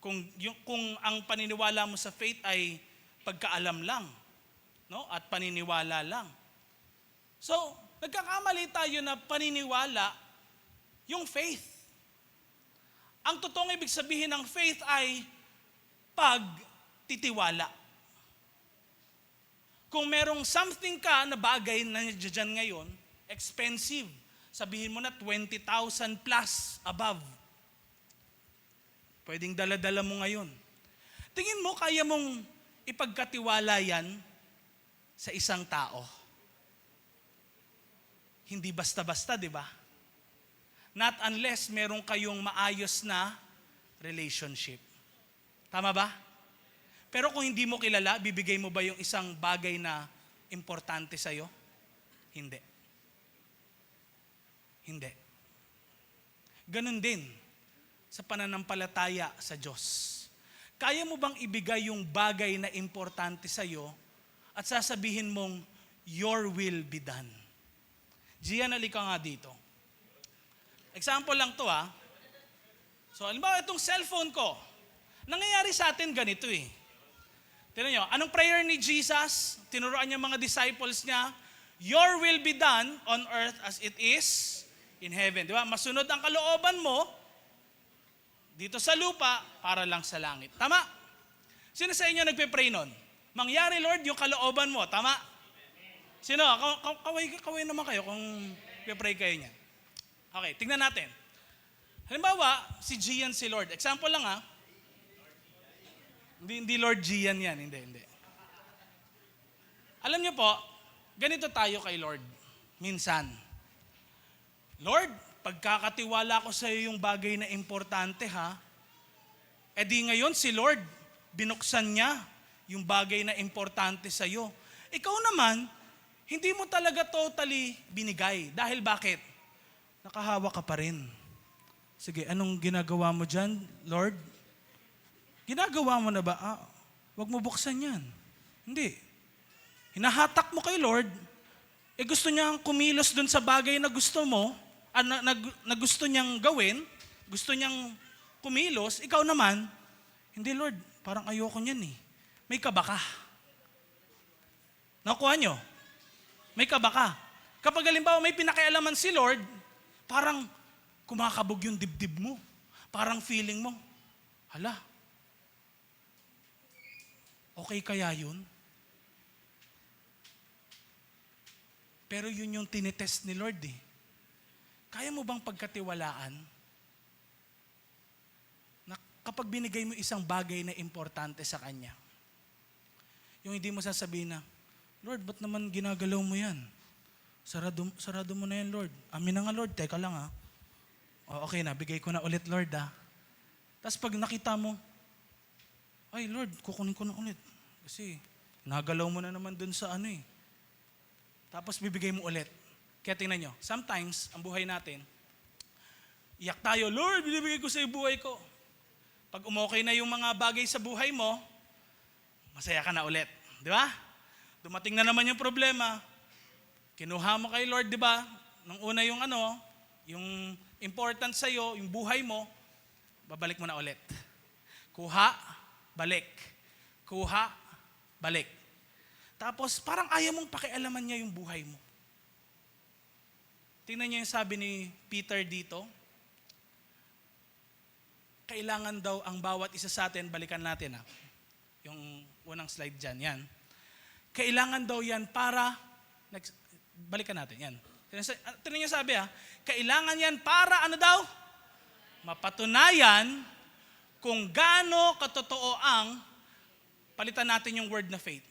Kung ang paniniwala mo sa faith ay pagkaalam lang, no? At paniniwala lang. So, nagkakamali tayo na paniniwala yung faith. Ang totoong ibig sabihin ng faith ay pagtitiwala. Kung merong something ka na bagay na dyan ngayon, expensive, sabihin mo na 20,000 plus above. Pwedeng dala-dala mo ngayon. Tingin mo, kaya mong ipagkatiwala yan sa isang tao. Hindi basta-basta, di ba? Not unless meron kayong maayos na relationship. Tama ba? Pero kung hindi mo kilala, bibigay mo ba yung isang bagay na importante sa'yo? Hindi. Hindi. Ganun din sa pananampalataya sa Diyos. kaya mo bang ibigay yung bagay na importante sa'yo at sasabihin mong, your will be done? Gian, halika nga dito. Example lang to ha. So, halimbawa itong cellphone ko, nangyayari sa atin ganito eh. Tignan nyo, anong prayer ni Jesus? Tinuruan niya mga disciples niya, your will be done on earth as it is in heaven. Di ba? Masunod ang kalooban mo dito sa lupa para lang sa langit. Tama? Sino sa inyo nagpe-pray nun? Mangyari, Lord, yung kalooban mo. Tama? Sino? Kaway naman kayo kung nagpe-pray kayo niyan. Okay, tingnan natin. Halimbawa, si Gian si Lord. Example lang ha. Hindi Lord Gian yan. Hindi. Alam niyo po, ganito tayo kay Lord. Minsan. Lord, pagkakatiwala ko sa iyo yung bagay na importante ha, di ngayon si Lord, binuksan niya yung bagay na importante sa iyo. Ikaw naman, hindi mo talaga totally binigay. Dahil bakit? Nakahawa ka pa rin. Sige, anong ginagawa mo dyan, Lord? Ginagawa mo na ba? Wag mo buksan yan. Hindi. Hinahatak mo kay Lord, gusto niyang kumilos dun sa bagay na gusto mo, na gusto niyang gawin, gusto niyang kumilos, ikaw naman, hindi Lord, parang ayoko niyan eh. May kaba ka. Nakuha niyo? May kaba ka. Kapag halimbawa may pinakialaman si Lord, parang kumakabog yung dibdib mo. Parang feeling mo, hala, okay kaya yun? Pero yun yung tinitest ni Lord eh. Kaya mo bang pagkatiwalaan na kapag binigay mo isang bagay na importante sa Kanya, yung hindi mo sasabihin na, Lord, ba't naman ginagalaw mo yan? Sarado mo na yan, Lord. Amin na nga, Lord. Teka lang ha. Okay na, bigay ko na ulit, Lord ha. Tapos pag nakita mo, ay Lord, kukunin ko na ulit. Kasi nagalaw mo na naman dun sa ano eh. Tapos bibigay mo ulit. Kaya tingnan nyo, sometimes, ang buhay natin, iyak tayo, Lord, binibigay ko sa buhay ko. Pag umokay na yung mga bagay sa buhay mo, masaya ka na ulit. Di ba? Dumating na naman yung problema, kinuha mo kay Lord, di ba? Nung una yung yung important sa'yo, yung buhay mo, babalik mo na ulit. Kuha, balik. Kuha, balik. Tapos parang ayaw mong pakialaman niya yung buhay mo. Tingnan niyo yung sabi ni Peter dito. Kailangan daw ang bawat isa sa atin, balikan natin ha. Yung unang slide dyan, yan. Kailangan daw yan para, balikan natin, yan. Tingnan niyo sabi ha, kailangan yan para ano daw? Mapatunayan kung gaano katotoo ang, palitan natin yung word na faith,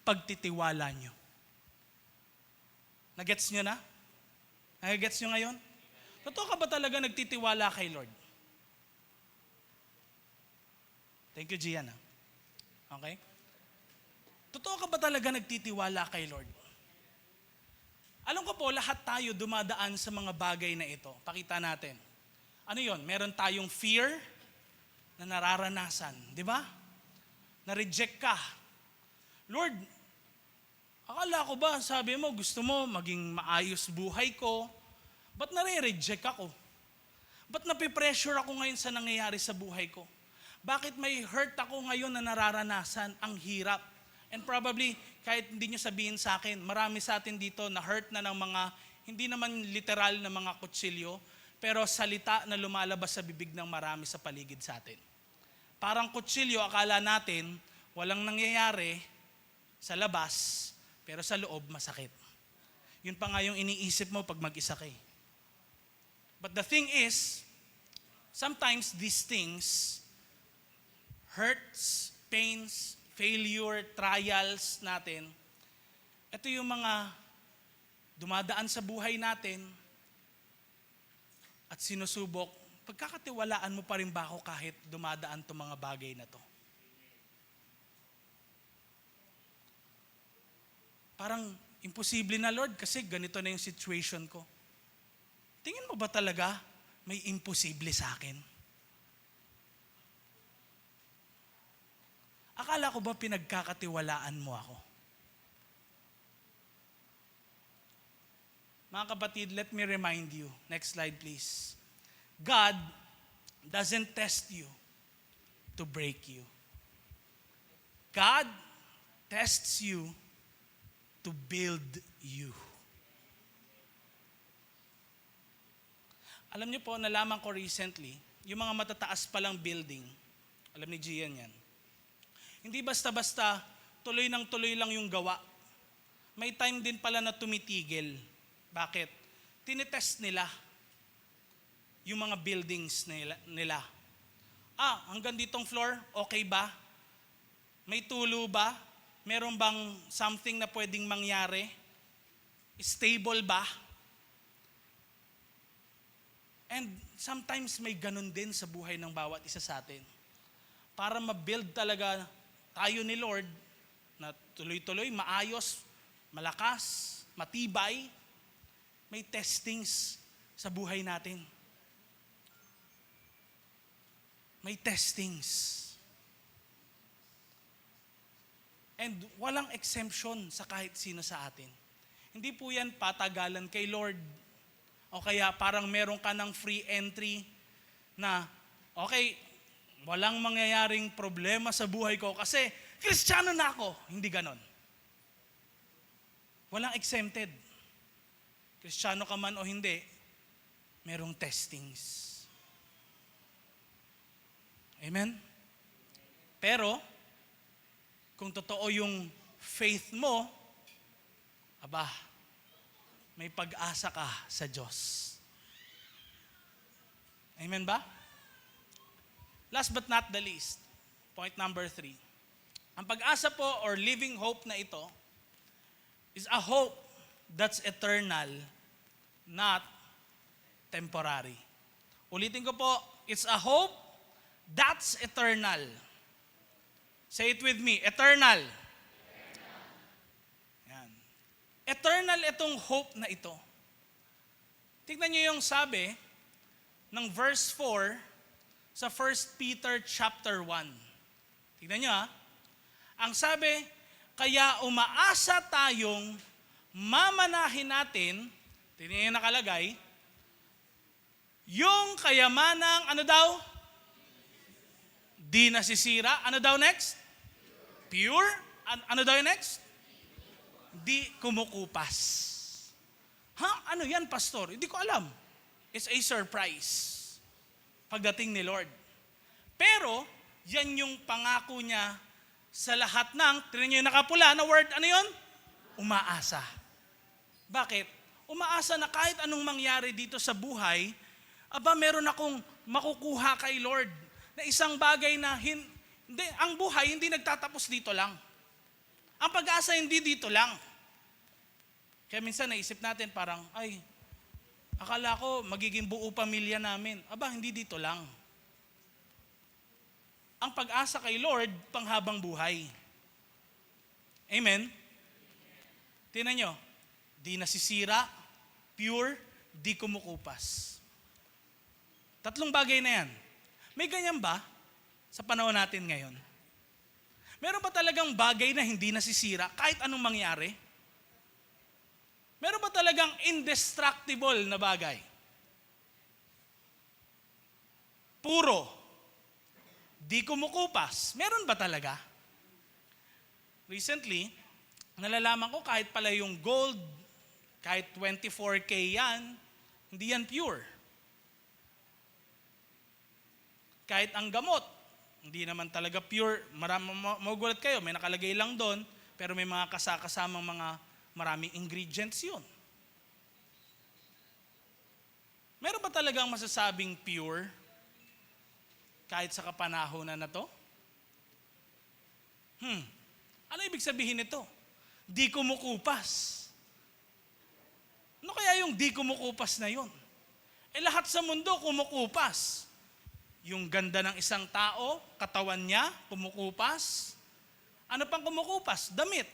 pagtitiwala nyo. Nagets nyo na? Nagets nyo ngayon? Totoo ka ba talaga nagtitiwala kay Lord? Thank you, Gian. Okay? Totoo ka ba talaga nagtitiwala kay Lord? Alam ko po, lahat tayo dumadaan sa mga bagay na ito. Pakita natin. Ano yon? Meron tayong fear na nararanasan. Di ba? Na-reject ka. Lord, akala ko ba, sabi mo, gusto mo maging maayos buhay ko? Ba't nare-reject ako? Ba't napipressure ako ngayon sa nangyayari sa buhay ko? Bakit may hurt ako ngayon na nararanasan? Ang hirap. And probably, kahit hindi nyo sabihin sa akin, marami sa atin dito na hurt na ng mga, hindi naman literal na mga kutsilyo, pero salita na lumalabas sa bibig ng marami sa paligid sa atin. Parang kutsilyo, akala natin, walang nangyayari sa labas, pero sa loob, masakit. Yun pa nga yung iniisip mo pag mag-isa ka eh. But the thing is, sometimes these things, hurts, pains, failure, trials natin, ito yung mga dumadaan sa buhay natin at sinusubok, pagkakatiwalaan mo pa rin ba ako kahit dumadaan itong mga bagay na to? Parang imposible na, Lord, kasi ganito na yung situation ko. Tingin mo ba talaga may imposible sa akin? Akala ko ba pinagkakatiwalaan mo ako? Mga kapatid, let me remind you. Next slide please. God doesn't test you to break you. God tests you to build you. Alam niyo po, nalaman ko recently, yung mga matataas palang building, alam ni Gian yan, hindi basta-basta tuloy lang yung gawa. May time din pala na tumitigil. Bakit? Tinetest nila yung mga buildings nila. Hanggang ditong floor, okay ba? May tulo ba? Meron bang something na pwedeng mangyari? Stable ba? And sometimes may ganun din sa buhay ng bawat isa sa atin. Para ma-build talaga tayo ni Lord na tuloy-tuloy, maayos, malakas, matibay, may testings sa buhay natin. May testings. And walang exemption sa kahit sino sa atin. Hindi po yan patagalan kay Lord. O kaya parang meron ka ng free entry na, okay, walang mangyayaring problema sa buhay ko kasi Kristiyano na ako. Hindi ganon. Walang exempted. Kristiyano ka man o hindi, merong testings. Amen? Pero, kung totoo yung faith mo, may pag-asa ka sa Diyos. Amen ba? Last but not the least, point number 3. Ang pag-asa po or living hope na ito is a hope that's eternal, not temporary. Ulitin ko po, it's a hope that's eternal. Say it with me, eternal. Eternal itong hope na ito. Tignan niyo yung sabi ng verse 4 sa 1 Peter chapter 1. Tignan niyo Ang sabi, kaya umaasa tayong mamanahin natin, tignan niyo yung nakalagay, yung kayamanang, ano daw? Di nasisira. Ano daw next? Pure. Ano daw yung next? Di kumukupas. Ano yan, pastor? Hindi ko alam. It's a surprise pagdating ni Lord. Pero, yan yung pangako niya sa lahat ng, tinan niyo yung nakapula na word, ano yun? Umaasa. Bakit? Umaasa na kahit anong mangyari dito sa buhay, meron akong makukuha kay Lord na isang bagay na ang buhay hindi nagtatapos dito lang. Ang pag-asa hindi dito lang. Kaya minsan naisip natin parang, akala ko magiging buo pamilya namin. Hindi dito lang. Ang pag-asa kay Lord, panghabang buhay. Amen? Tingnan nyo, di nasisira, pure, di kumukupas. 3 bagay na yan. May ganyan ba sa panahon natin ngayon? Meron ba talagang bagay na hindi nasisira kahit anong mangyari? Meron ba talagang indestructible na bagay? Puro. Di kumukupas. Meron ba talaga? Recently, nalalaman ko kahit pala yung gold, kahit 24K yan, hindi yan pure. Kahit ang gamot, hindi naman talaga pure. Magugulat kayo, may nakalagay lang doon, pero may mga kasamang mga maraming ingredients yun. Meron ba talagang masasabing pure kahit sa kapanahonan na to? Ano ibig sabihin nito? Di kumukupas. Ano kaya yung di kumukupas na yun? Lahat sa mundo kumukupas. Yung ganda ng isang tao, katawan niya, kumukupas. Ano pang kumukupas? Damit.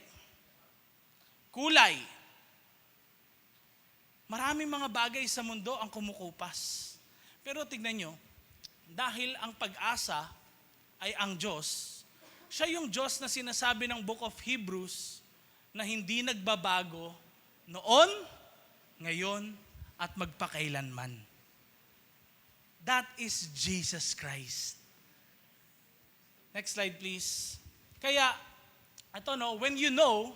Kulay. Maraming mga bagay sa mundo ang kumukupas. Pero tignan nyo, dahil ang pag-asa ay ang Diyos, Siya yung Diyos na sinasabi ng Book of Hebrews na hindi nagbabago noon, ngayon, at magpakailanman. That is Jesus Christ. Next slide, please. Kaya, when you know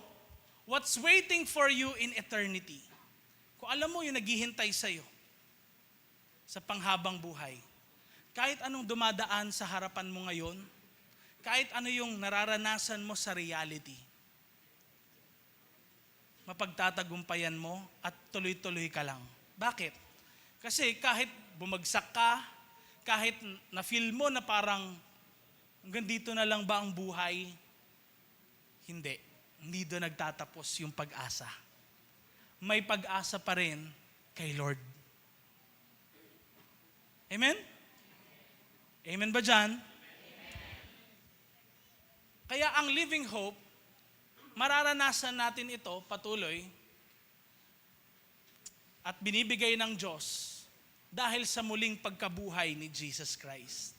what's waiting for you in eternity, kung alam mo yung naghihintay sa'yo sa panghabang buhay, kahit anong dumadaan sa harapan mo ngayon, kahit ano yung nararanasan mo sa reality, mapagtatagumpayan mo at tuloy-tuloy ka lang. Bakit? Kasi kahit bumagsak ka, kahit na-feel mo na parang hanggang dito na lang ba ang buhay, hindi. Hindi doon nagtatapos yung pag-asa. May pag-asa pa rin kay Lord. Amen? Amen ba dyan? Kaya ang living hope, mararanasan natin ito patuloy at binibigay ng Diyos dahil sa muling pagkabuhay ni Jesus Christ.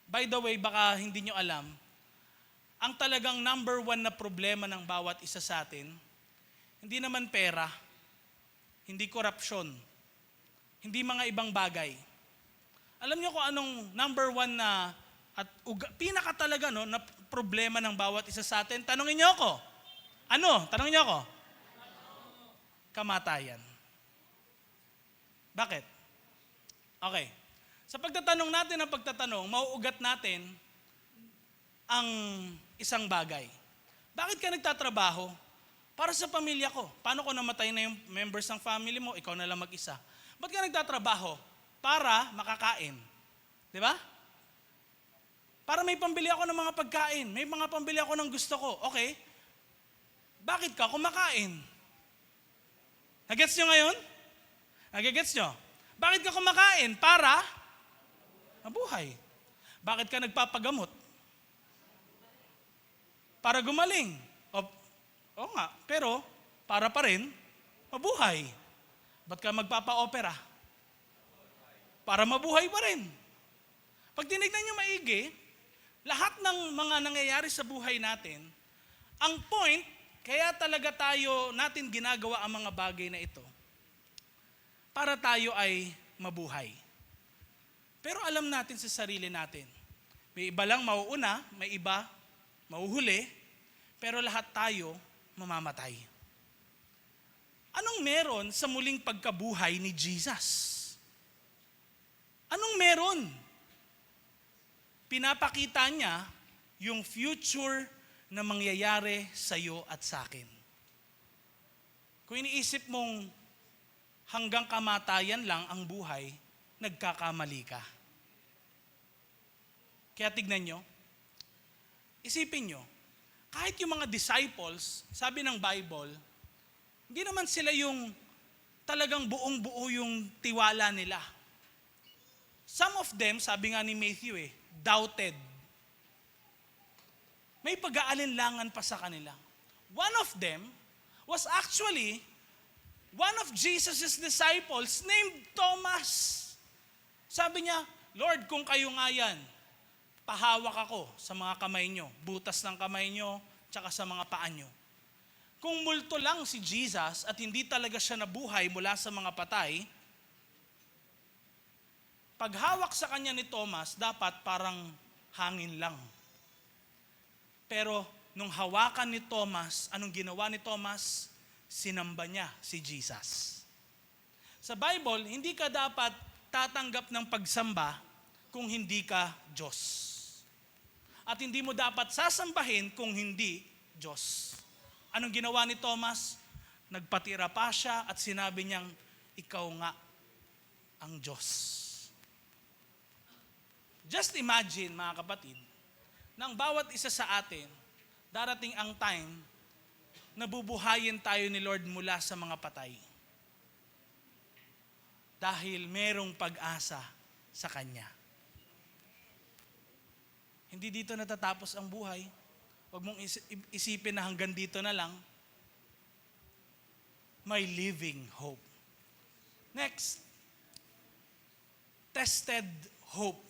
By the way, baka hindi nyo alam, ang talagang number 1 na problema ng bawat isa sa atin, hindi naman pera, hindi korupsyon, hindi mga ibang bagay. Alam nyo kung anong number 1 na at pinaka talaga na problema ng bawat isa sa atin? Tanungin nyo ako. Ano? Tanungin nyo ako. Kamatayan. Bakit? Okay. Sa pagtatanong natin ng pagtatanong, mauugat natin ang isang bagay. Bakit ka nagtatrabaho? Para sa pamilya ko. Paano ko namatay na yung members ng family mo? Ikaw na lang mag-isa. Ba't ka nagtatrabaho? Para makakain. Di ba? Para may pambili ako ng mga pagkain. May mga pambili ako ng gusto ko. Okay. Bakit ka kumakain? Nagets nyo ngayon? Nagigets nyo? Bakit ka kumakain? Para mabuhay. Bakit ka nagpapagamot? Para gumaling. Oo nga, pero para pa rin mabuhay. Ba't ka magpapa-opera? Para mabuhay pa rin. Pag tinignan nyo maigi, lahat ng mga nangyayari sa buhay natin, ang point, kaya talaga natin ginagawa ang mga bagay na ito, para tayo ay mabuhay. Pero alam natin sa sarili natin, may iba lang mauuna, may iba mauhuli, pero lahat tayo mamamatay. Anong meron sa muling pagkabuhay ni Jesus? Anong meron? Pinapakita niya yung future na mangyayari sa iyo at sa akin. Kung iniisip mong hanggang kamatayan lang ang buhay, nagkakamali ka. Kaya tignan nyo, isipin nyo, kahit yung mga disciples, sabi ng Bible, hindi naman sila yung talagang buong-buo yung tiwala nila. Some of them, sabi nga ni Matthew doubted. May pag-aalinlangan pa sa kanila. One of them was actually one of Jesus' disciples named Thomas. Sabi niya, Lord, kung kayo nga yan, pahawak ako sa mga kamay nyo, butas ng kamay nyo, tsaka sa mga paa nyo. Kung multo lang si Jesus at hindi talaga siya nabuhay mula sa mga patay, paghawak sa kanya ni Thomas, dapat parang hangin lang. Pero nung hawakan ni Thomas, anong ginawa ni Thomas? Sinamba niya si Jesus. Sa Bible, hindi ka dapat tatanggap ng pagsamba kung hindi ka Diyos. At hindi mo dapat sasambahin kung hindi Diyos. Anong ginawa ni Thomas? Nagpatira pa siya at sinabi niyang, ikaw nga ang Diyos. Just imagine, mga kapatid, na ang bawat isa sa atin, darating ang time na bubuhayin tayo ni Lord mula sa mga patay. Dahil merong pag-asa sa Kanya. Hindi dito natatapos ang buhay. Huwag mong isipin na hanggang dito na lang. May living hope. Next, tested hope.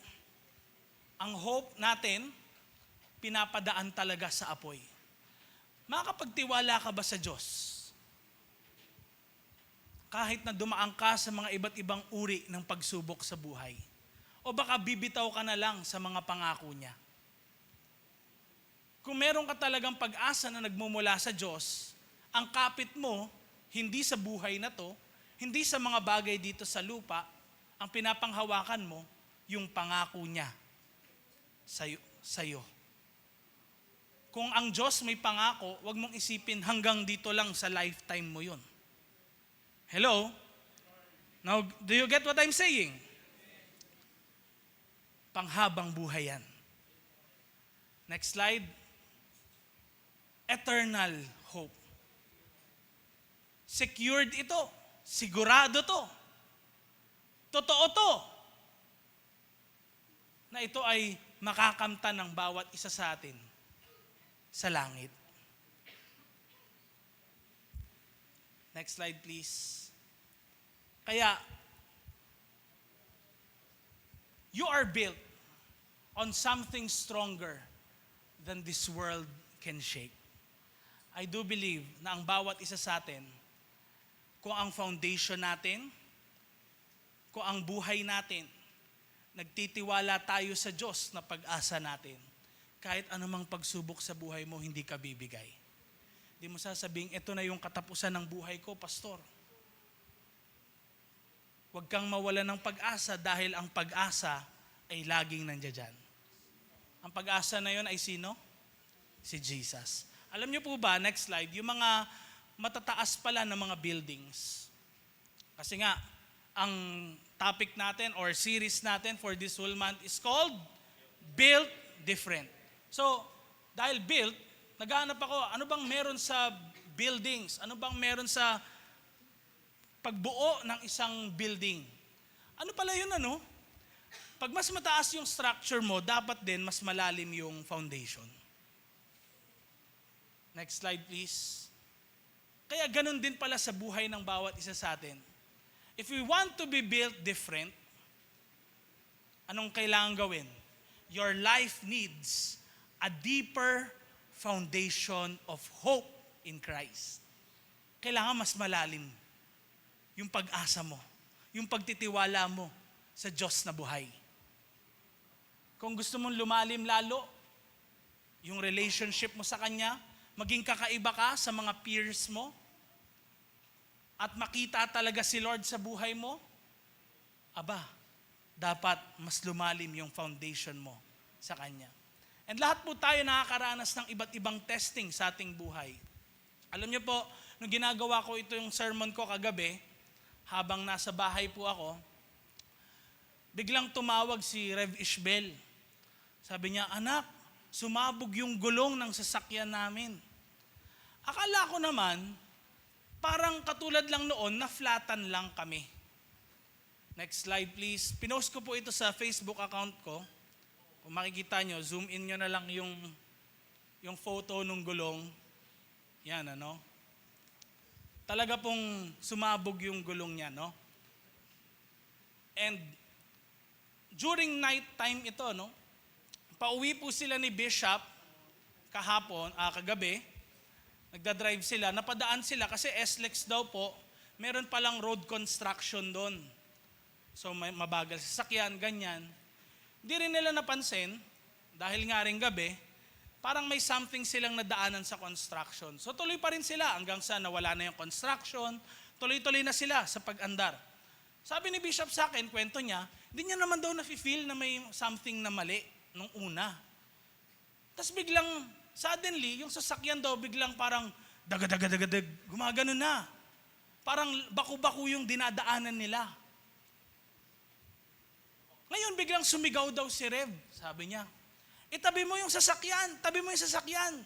Ang hope natin pinapadaan talaga sa apoy. Makakapagtiwala ka ba sa Diyos? Kahit na dumaan ka sa mga iba't ibang uri ng pagsubok sa buhay. O baka bibitaw ka na lang sa mga pangako niya. Kung meron ka talagang pag-asa na nagmumula sa Diyos, ang kapit mo, hindi sa buhay na to, hindi sa mga bagay dito sa lupa, ang pinapanghawakan mo, yung pangako niya sa'yo. Kung ang Diyos may pangako, wag mong isipin hanggang dito lang sa lifetime mo yun. Hello? Now, do you get what I'm saying? Panghabang buhay yan. Next slide. Eternal hope. Secured ito. Sigurado to. Totoo to. Na ito ay makakamtan ng bawat isa sa atin sa langit. Next slide, please. Kaya, you are built on something stronger than this world can shake. I do believe na ang bawat isa sa atin, kung ang foundation natin, kung ang buhay natin, nagtitiwala tayo sa Diyos na pag-asa natin, kahit anumang pagsubok sa buhay mo, hindi ka bibigay. Hindi mo sasabing, ito na yung katapusan ng buhay ko, pastor. Huwag kang mawala ng pag-asa dahil ang pag-asa ay laging nandiyan dyan. Ang pag-asa na yun ay sino? Si Jesus. Alam niyo po ba, next slide, yung mga matataas pala ng mga buildings. Kasi nga, ang topic natin or series natin for this whole month is called Built Different. So, dahil built, naghahanap ako, ano bang meron sa buildings? Ano bang meron sa pagbuo ng isang building? Ano pala yun, ano? Pag mas mataas yung structure mo, dapat din mas malalim yung foundation. Next slide, please. Kaya ganun din pala sa buhay ng bawat isa sa atin. If we want to be built different, anong kailangan gawin? Your life needs a deeper foundation of hope in Christ. Kailangan mas malalim yung pag-asa mo, yung pagtitiwala mo sa Diyos na buhay. Kung gusto mong lumalim lalo, yung relationship mo sa Kanya, maging kakaiba ka sa mga peers mo, at makita talaga si Lord sa buhay mo, aba, dapat mas lumalim yung foundation mo sa Kanya. And lahat po tayo nakakaranas ng iba't ibang testing sa ating buhay. Alam niyo po, nung ginagawa ko ito yung sermon ko kagabi, habang nasa bahay po ako, biglang tumawag si Rev Ishbel. Sabi niya, anak, sumabog yung gulong ng sasakyan namin. Akala ko naman, parang katulad lang noon, na-flatan lang kami. Next slide please. Pinost ko po ito sa Facebook account ko. Kung makikita nyo, zoom in nyo na lang yung photo ng gulong. Yan, ano? Talaga pong sumabog yung gulong niya, no? And during night time ito, no? Pauwi po sila ni Bishop kagabi. Nagdadrive sila, napadaan sila kasi SLEX daw po, meron palang road construction doon. So mabagal sa sasakyan, ganyan. Hindi rin nila napansin, dahil nga rin gabi, parang may something silang nadaanan sa construction. So tuloy pa rin sila hanggang sa nawala na yung construction, tuloy-tuloy na sila sa pag-andar. Sabi ni Bishop sa akin, kwento niya, hindi niya naman daw na-feel na may something na mali nung una. Tapos biglang, suddenly, yung sasakyan daw biglang parang daga-daga-daga-dag, gumagano na. Parang baku-baku yung dinadaanan nila. Ngayon biglang sumigaw daw si Rev, sabi niya. Tabi mo yung sasakyan, tabi mo yung sasakyan.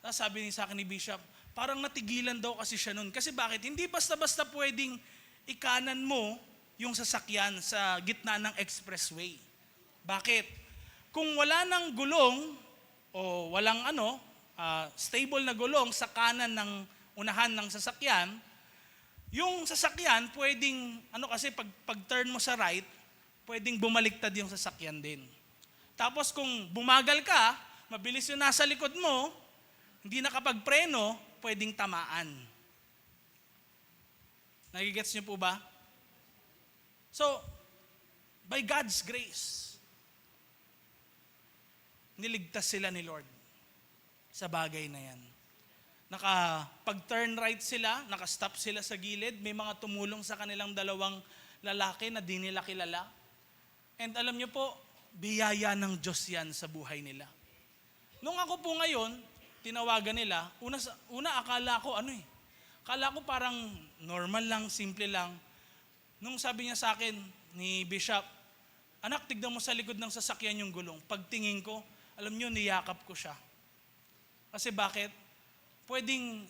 Tapos sabi ni sa akin ni Bishop, parang natigilan daw kasi siya nun. Kasi bakit? Hindi basta-basta pwedeng ikanan mo yung sasakyan sa gitna ng expressway. Bakit? Kung wala ng gulong o walang stable na gulong sa kanan ng unahan ng sasakyan, yung sasakyan pwedeng, kasi pag turn mo sa right, pwedeng bumaliktad yung sasakyan din. Tapos kung bumagal ka, mabilis yung nasa likod mo, hindi nakapagpreno, pwedeng tamaan. Nagigets niyo po ba? So, by God's grace, niligtas sila ni Lord sa bagay na yan. Pag-turn right sila, nakastop sila sa gilid, may mga tumulong sa kanilang dalawang lalaki na di nila kilala. And alam niyo po, biyaya ng Diyos yan sa buhay nila. Nung ako po ngayon, tinawagan nila, una akala ko akala ko parang normal lang, simple lang. Nung sabi niya sa akin ni Bishop, anak, tignan mo sa likod ng sasakyan yung gulong. Pagtingin ko, alam niyo, niyakap ko siya. Kasi bakit? Pwedeng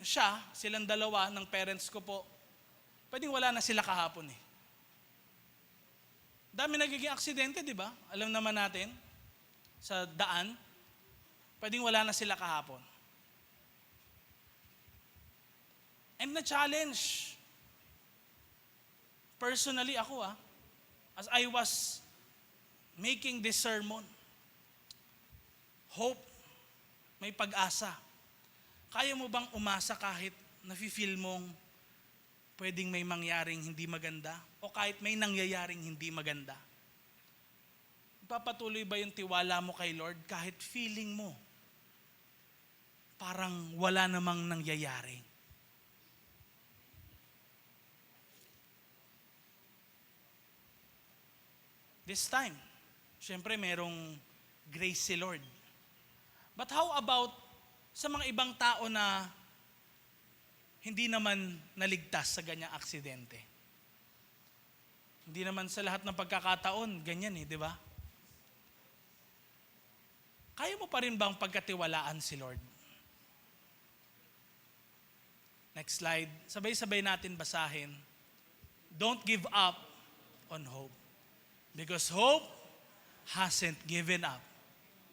silang dalawa ng parents ko po, pwedeng wala na sila kahapon eh. Dami nagiging aksidente, di ba? Alam naman natin, sa daan, pwedeng wala na sila kahapon. And na-challenge. Personally ako as I was making this sermon, hope, may pag-asa. Kaya mo bang umasa kahit nafe-feel mong pwedeng may mangyaring hindi maganda o kahit may nangyayaring hindi maganda? Papatuloy ba yung tiwala mo kay Lord kahit feeling mo parang wala namang nangyayari? This time, syempre merong grace si Lord. But how about sa mga ibang tao na hindi naman naligtas sa ganyang aksidente? Hindi naman sa lahat ng pagkakataon, ganyan di ba? Kaya mo pa rin bang pagkatiwalaan si Lord? Next slide. Sabay-sabay natin basahin. Don't give up on hope. Because hope hasn't given up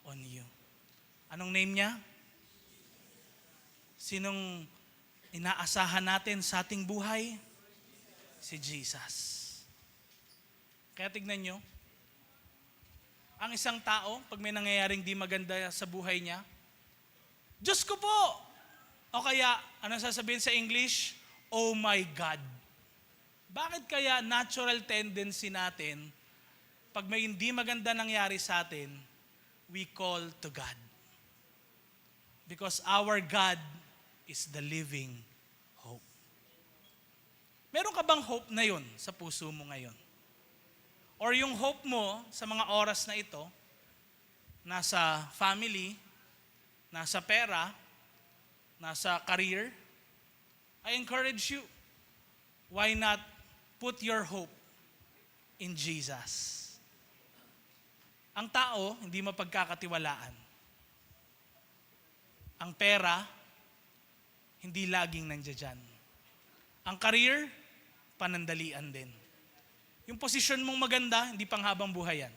on you. Anong name niya? Sinong inaasahan natin sa ating buhay? Si Jesus. Kaya tignan nyo, ang isang tao, pag may nangyayaring di maganda sa buhay niya, Diyos ko po! O kaya, ano sasabihin sa English? Oh my God. Bakit kaya natural tendency natin, pag may hindi maganda nangyari sa atin, we call to God? Because our God is the living hope. Meron ka bang hope na yun sa puso mo ngayon? Or yung hope mo sa mga oras na ito, nasa family, nasa pera, nasa career? I encourage you, why not put your hope in Jesus? Ang tao, hindi mapagkakatiwalaan. Ang pera, hindi laging nandiyan. Ang career, panandalian din. Yung posisyon mong maganda, hindi panghabang buhay yan.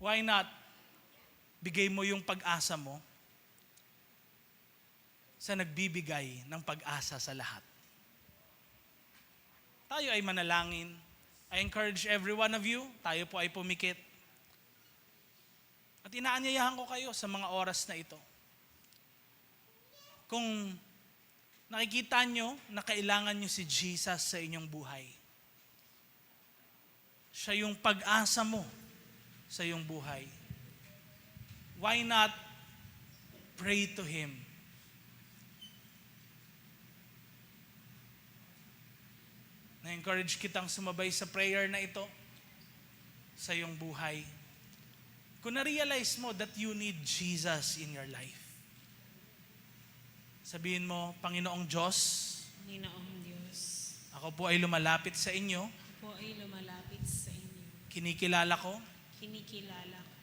Why not bigay mo yung pag-asa mo sa nagbibigay ng pag-asa sa lahat? Tayo ay manalangin. I encourage every one of you, tayo po ay pumikit. At inaanyayahan ko kayo sa mga oras na ito. Kung nakikita nyo na kailangan nyo si Jesus sa inyong buhay, siya yung pag-asa mo sa iyong buhay, why not pray to Him? Na-encourage kitang sumabay sa prayer na ito sa iyong buhay. Kung na-realize mo that you need Jesus in your life, sabihin mo, Panginoong Diyos, Panginoong Diyos, ako po ay lumalapit sa inyo. po ay lumalapit sa inyo. Kinikilala ko Kinikilala ko.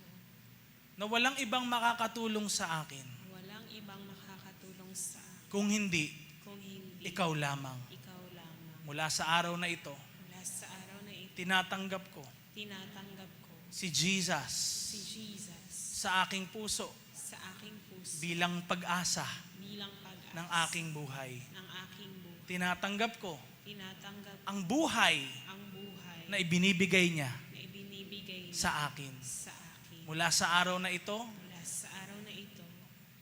na walang ibang makakatulong sa akin Walang ibang makakatulong sa akin. kung hindi Kung hindi ikaw lamang. ikaw lamang. Mula sa araw na ito, Mula sa araw na ito, tinatanggap ko tinatanggap ko si Jesus si Jesus sa aking puso sa aking puso bilang pag-asa bilang pag-asa ng aking buhay. ng aking buhay. Tinatanggap ko Tinatanggap ang buhay ang buhay na ibinibigay niya na ibinibigay sa akin. sa akin. Mula sa araw na ito, Mula sa araw na ito,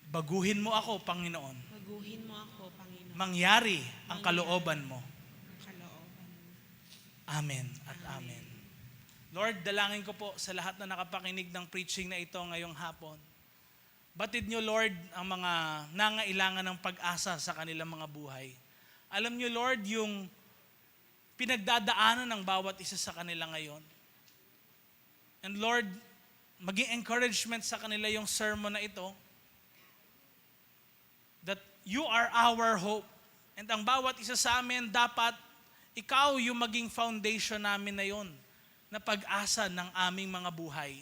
baguhin mo ako, Panginoon. baguhin mo ako, Panginoon. Mangyari ang kalooban mo. Ang kalooban mo. Amen at amen. Lord, dalangin ko po sa lahat na nakapakinig ng preaching na ito ngayong hapon. Batid niyo, Lord, ang mga nangailangan ng pag-asa sa kanilang mga buhay. Alam niyo, Lord, yung pinagdadaanan ng bawat isa sa kanila ngayon. And Lord, maging encouragement sa kanila yung sermon na ito, that you are our hope. And ang bawat isa sa amin, dapat ikaw yung maging foundation namin na yon, na pag-asa ng aming mga buhay.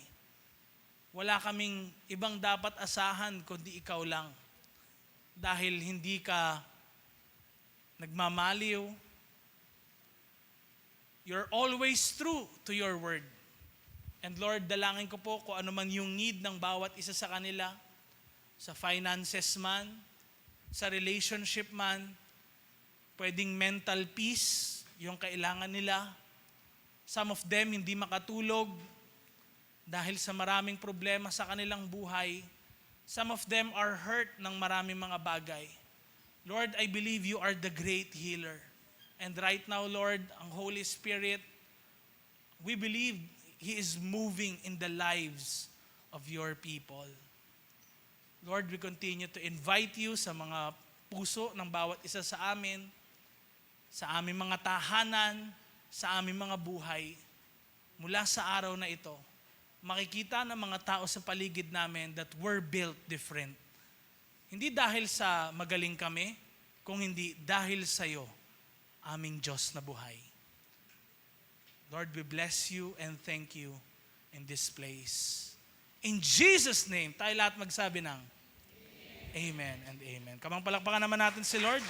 Wala kaming ibang dapat asahan kundi ikaw lang. Dahil hindi ka nagmamaliw. You're always true to your word. And Lord, dalangin ko po kung ano man yung need ng bawat isa sa kanila, sa finances man, sa relationship man, pwedeng mental peace, yung kailangan nila. Some of them hindi makatulog dahil sa maraming problema sa kanilang buhay. Some of them are hurt ng maraming mga bagay. Lord, I believe you are the great healer. And right now, Lord, ang Holy Spirit, we believe He is moving in the lives of your people. Lord, we continue to invite you sa mga puso ng bawat isa sa amin, sa aming mga tahanan, sa aming mga buhay. Mula sa araw na ito, makikita ng mga tao sa paligid namin that we're built different. Hindi dahil sa magaling kami, kung hindi dahil sa iyo, aming Diyos na buhay. Lord, we bless you and thank you in this place. In Jesus' name, tayo lahat magsabi ng Amen and Amen. Kamang palakpakan naman natin si Lord.